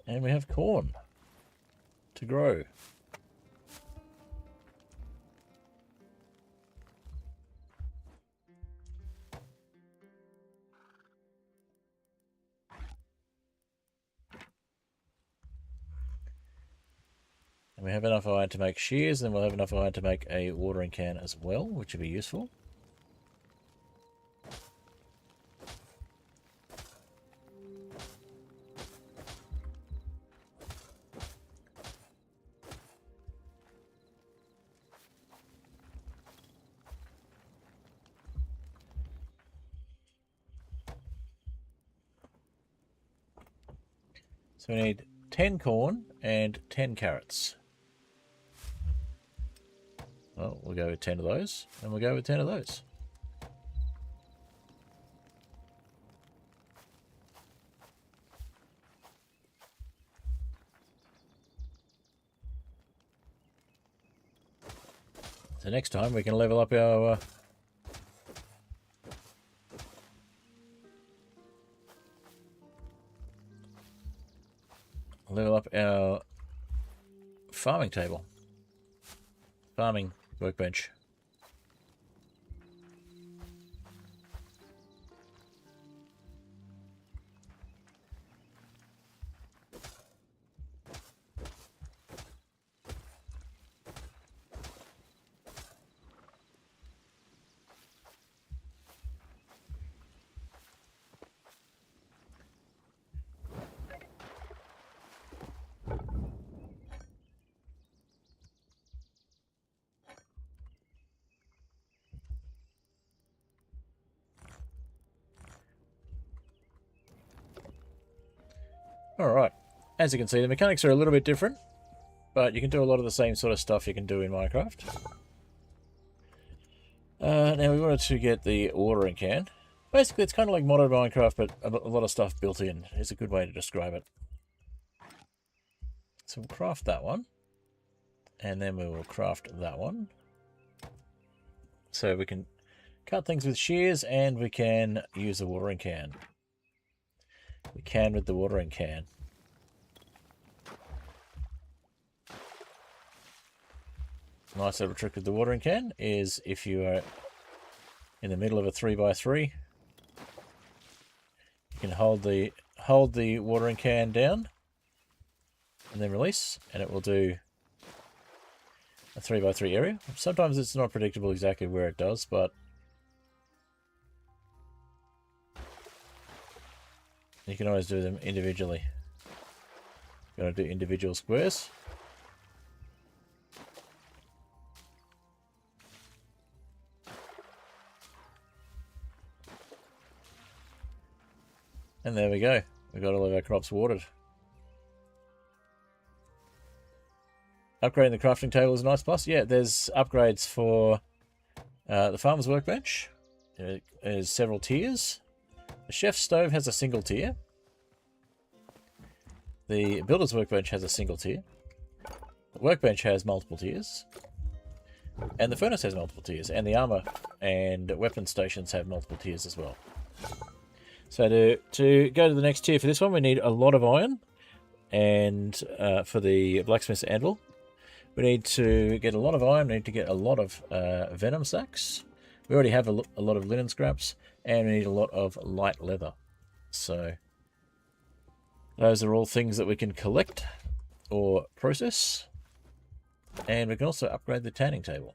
And we have corn to grow. And we have enough iron to make shears, and we'll have enough iron to make a watering can as well, which will be useful. So we need 10 corn and 10 carrots. Well, we'll go with 10 of those, and we'll go with 10 of those. So next time we can level up our farming table, farming workbench. Alright, as you can see, the mechanics are a little bit different, but you can do a lot of the same sort of stuff you can do in Minecraft. Now we wanted to get the watering can. Basically, it's kind of like modern Minecraft, but a lot of stuff built in is a good way to describe it. So we'll craft that one, and then we will craft that one. So we can cut things with shears, and we can use a watering can. We can with the watering can. Nice little trick with the watering can is if you are in the middle of a 3x3, you can hold the watering can down and then release, and it will do a 3x3 area. Sometimes it's not predictable exactly where it does, but you can always do them individually. You're going to do individual squares. And there we go. We've got all of our crops watered. Upgrading the crafting table is a nice plus. Yeah, there's upgrades for the farmer's workbench. There's several tiers. The chef's stove has a single tier. The builder's workbench has a single tier. The workbench has multiple tiers. And the furnace has multiple tiers. And the armor and weapon stations have multiple tiers as well. So to go to the next tier for this one, we need a lot of iron. And for the blacksmith's anvil, we need to get a lot of iron. We need to get a lot of venom sacks. We already have a lot of linen scraps. And we need a lot of light leather. So those are all things that we can collect or process. And we can also upgrade the tanning table.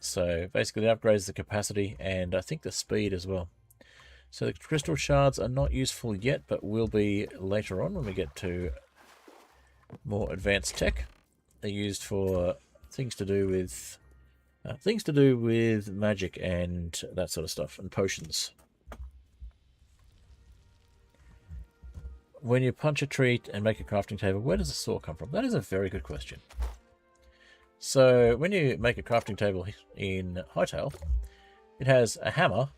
So basically it upgrades the capacity and I think the speed as well. So the crystal shards are not useful yet, but will be later on when we get to more advanced tech. They're used for things to do with magic and that sort of stuff, and potions. When you punch a tree and make a crafting table, where does the saw come from? That is a very good question. So when you make a crafting table in Hytale, it has a hammer.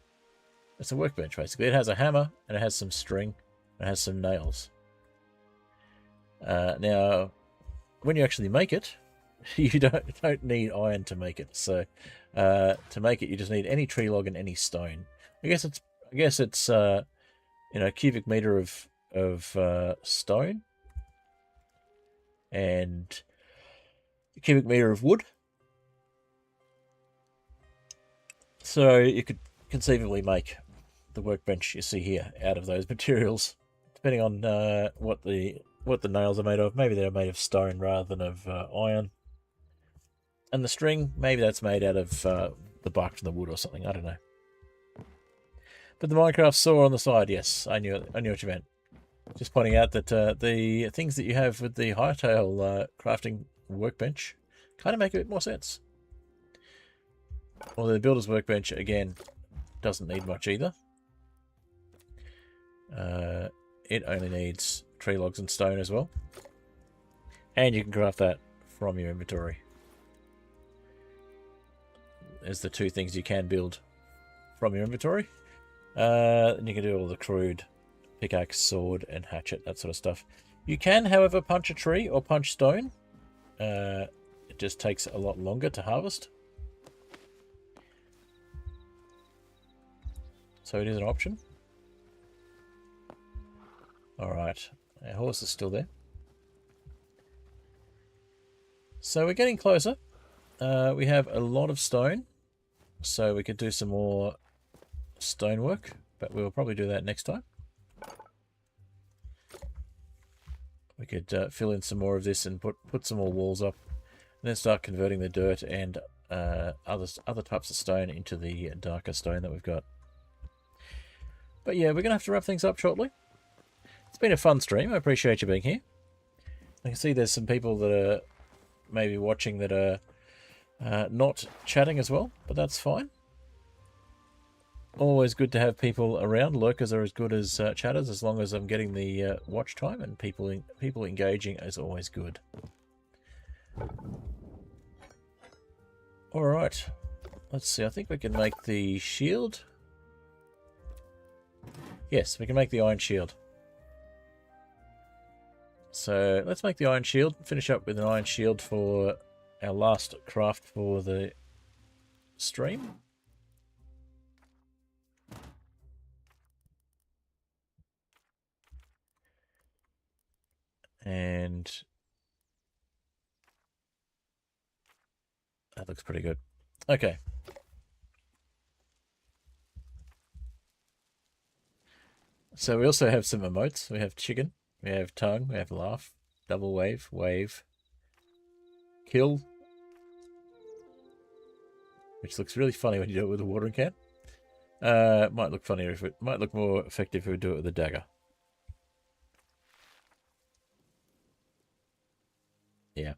It's a workbench, basically. It has a hammer, and it has some string, and it has some nails. Now, when you actually make it, you don't need iron to make it. So, to make it, you just need any tree log and any stone. I guess it's cubic meter of stone and a cubic meter of wood. So you could conceivably make the workbench you see here out of those materials, depending on what the nails are made of. Maybe they're made of stone rather than of iron. And the string, maybe that's made out of the bark from the wood or something. I don't know. But the Minecraft saw on the side, yes, I knew what you meant. Just pointing out that the things that you have with the Hytale crafting workbench kind of make a bit more sense. Although the builder's workbench, again, doesn't need much either. It only needs tree logs and stone as well. And you can craft that from your inventory. There's the two things you can build from your inventory. And you can do all the crude pickaxe, sword, and hatchet, that sort of stuff. You can, however, punch a tree or punch stone. It just takes a lot longer to harvest. So it is an option. Alright, our horse is still there. So we're getting closer. We have a lot of stone, so we could do some more stonework, but we'll probably do that next time. We could fill in some more of this and put some more walls up, and then start converting the dirt and other types of stone into the darker stone that we've got. But yeah, we're going to have to wrap things up shortly. It's been a fun stream. I appreciate you being here. I can see there's some people that are maybe watching that are not chatting as well, but that's fine. Always good to have people around. Lurkers are as good as chatters, as long as I'm getting the watch time, and people engaging is always good. All right, let's see. I think we can make the shield. Yes, we can make the iron shield. So let's make the iron shield. Finish up with an iron shield for our last craft for the stream. And that looks pretty good. Okay. So we also have some emotes. We have chicken, we have tongue, we have laugh, double wave, wave, kill, which looks really funny when you do it with a watering can. Might look funnier if it might look more effective if we do it with a dagger. Yeah.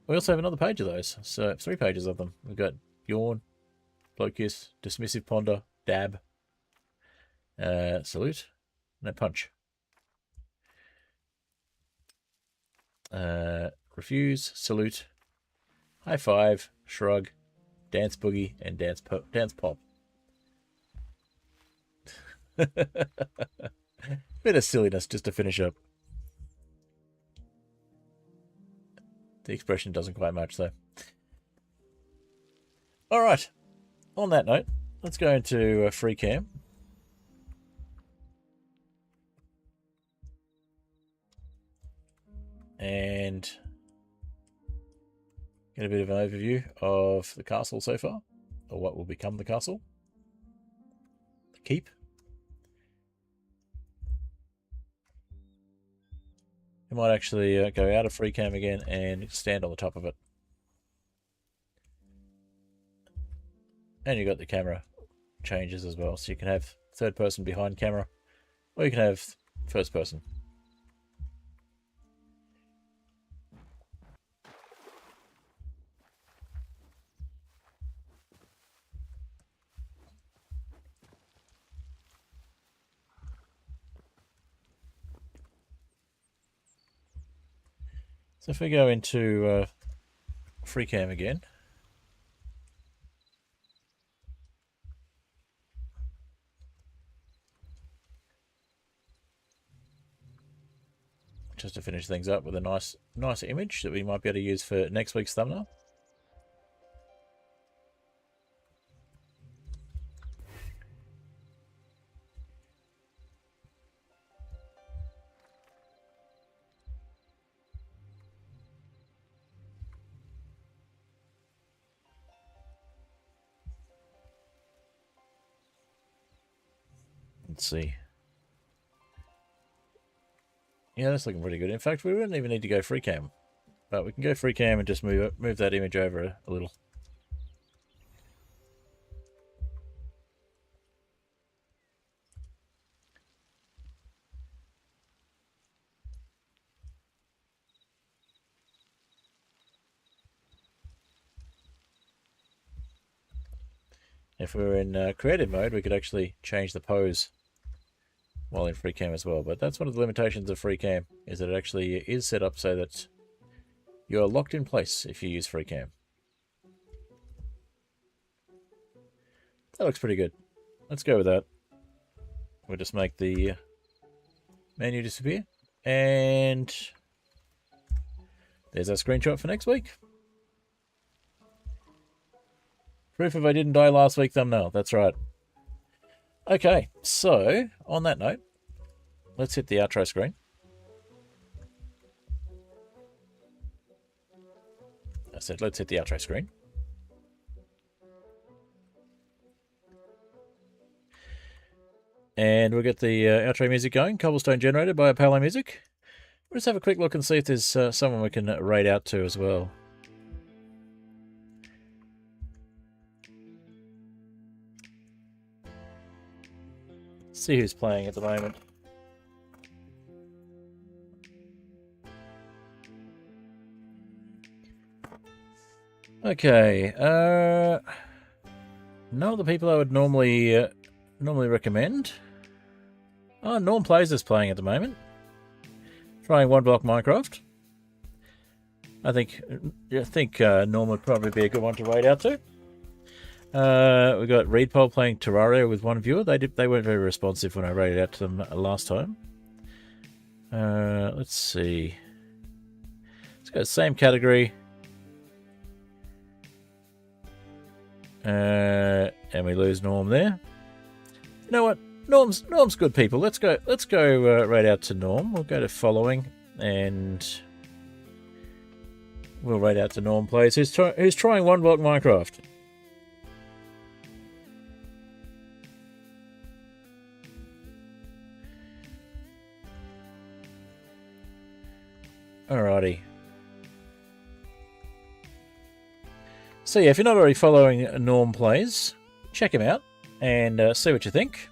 We also have another page of those. So 3 pages of them. We've got yawn, blowkiss, dismissive ponder, dab, salute, no punch. Refuse, salute, high five, shrug, dance boogie, and dance pop. Bit of silliness just to finish up. The expression doesn't quite match though. All right. On that note, let's go into free cam. And get a bit of an overview of the castle so far, or what will become the castle. The keep. You might actually go out of free cam again and stand on the top of it. And you got the camera changes as well, so you can have third person behind camera, or you can have first person. So if we go into free cam again, just to finish things up with a nice image that we might be able to use for next week's thumbnail. Let's see. Yeah, that's looking pretty good. In fact, we wouldn't even need to go free cam, but we can go free cam and just move that image over a little. If we were in creative mode, we could actually change the pose while in free cam as well. But that's one of the limitations of free cam, is that it actually is set up so that you're locked in place if you use free cam. That looks pretty good. Let's go with that. We'll just make the menu disappear. And there's our screenshot for next week. Proof of I didn't die last week thumbnail. That's right. Okay, so on that note, let's hit the outro screen. I said let's hit the outro screen. And we'll get the outro music going. Cobblestone generated by Hytale Music. We'll just have a quick look and see if there's someone we can raid out to as well. See who's playing at the moment. Okay, No other people I would normally recommend. Oh, Norm Plays is playing at the moment. Trying One Block Minecraft. I think Norm would probably be a good one to raid out to. We got Reedpole playing Terraria with one viewer. They weren't very responsive when I raided out to them last time. Let's see. Let's go same category. And we lose Norm there. You know what? Norm's good people. Let's go right out to Norm. We'll go to following and we'll right out to Norm Plays. Who's trying One Block Minecraft? Alrighty. So yeah, if you're not already following Norm Plays, check him out and see what you think.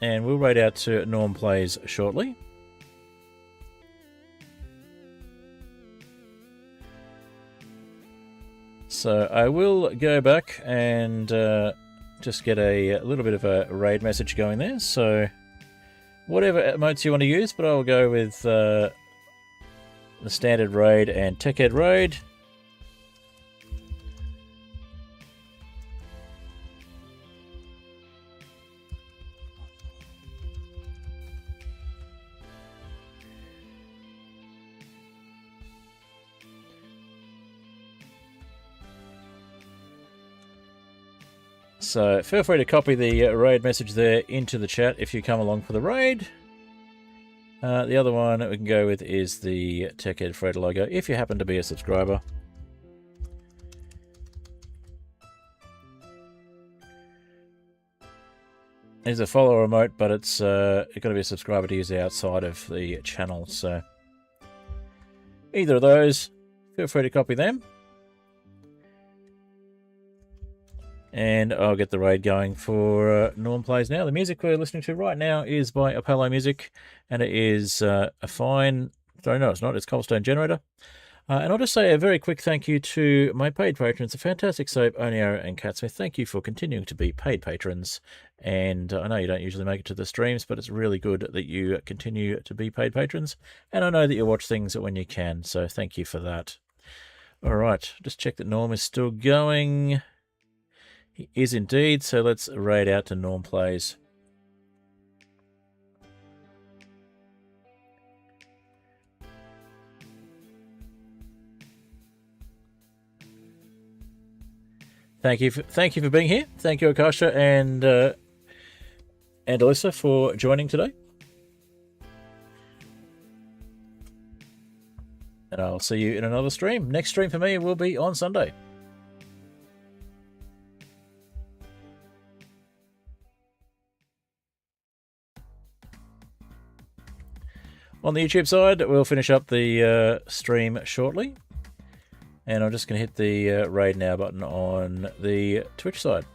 And we'll raid out to Norm Plays shortly. So I will go back and just get a little bit of a raid message going there. So whatever emotes you want to use, but I'll go with the standard raid and TechHead raid. So feel free to copy the raid message there into the chat if you come along for the raid. The other one that we can go with is the TechHead Fred logo if you happen to be a subscriber. There's a follow remote, but it's got to be a subscriber to use it outside of the channel. So either of those, feel free to copy them. And I'll get the raid going for Norm Plays now. The music we're listening to right now is by Apollo Music, and it is a fine... Sorry, no, it's not. It's Cobblestone Generator. And I'll just say a very quick thank you to my paid patrons, the Fantastic Soap, Oniara, and Catsmith. Thank you for continuing to be paid patrons. And I know you don't usually make it to the streams, but it's really good that you continue to be paid patrons. And I know that you watch things when you can, so thank you for that. All right, just check that Norm is still going... He is indeed, so let's raid out to Norm Plays. Thank you for being here. Thank you, Akasha and Alyssa for joining today. And I'll see you in another stream. Next stream for me will be on Sunday. On the YouTube side, we'll finish up the stream shortly. And I'm just going to hit the raid now button on the Twitch side.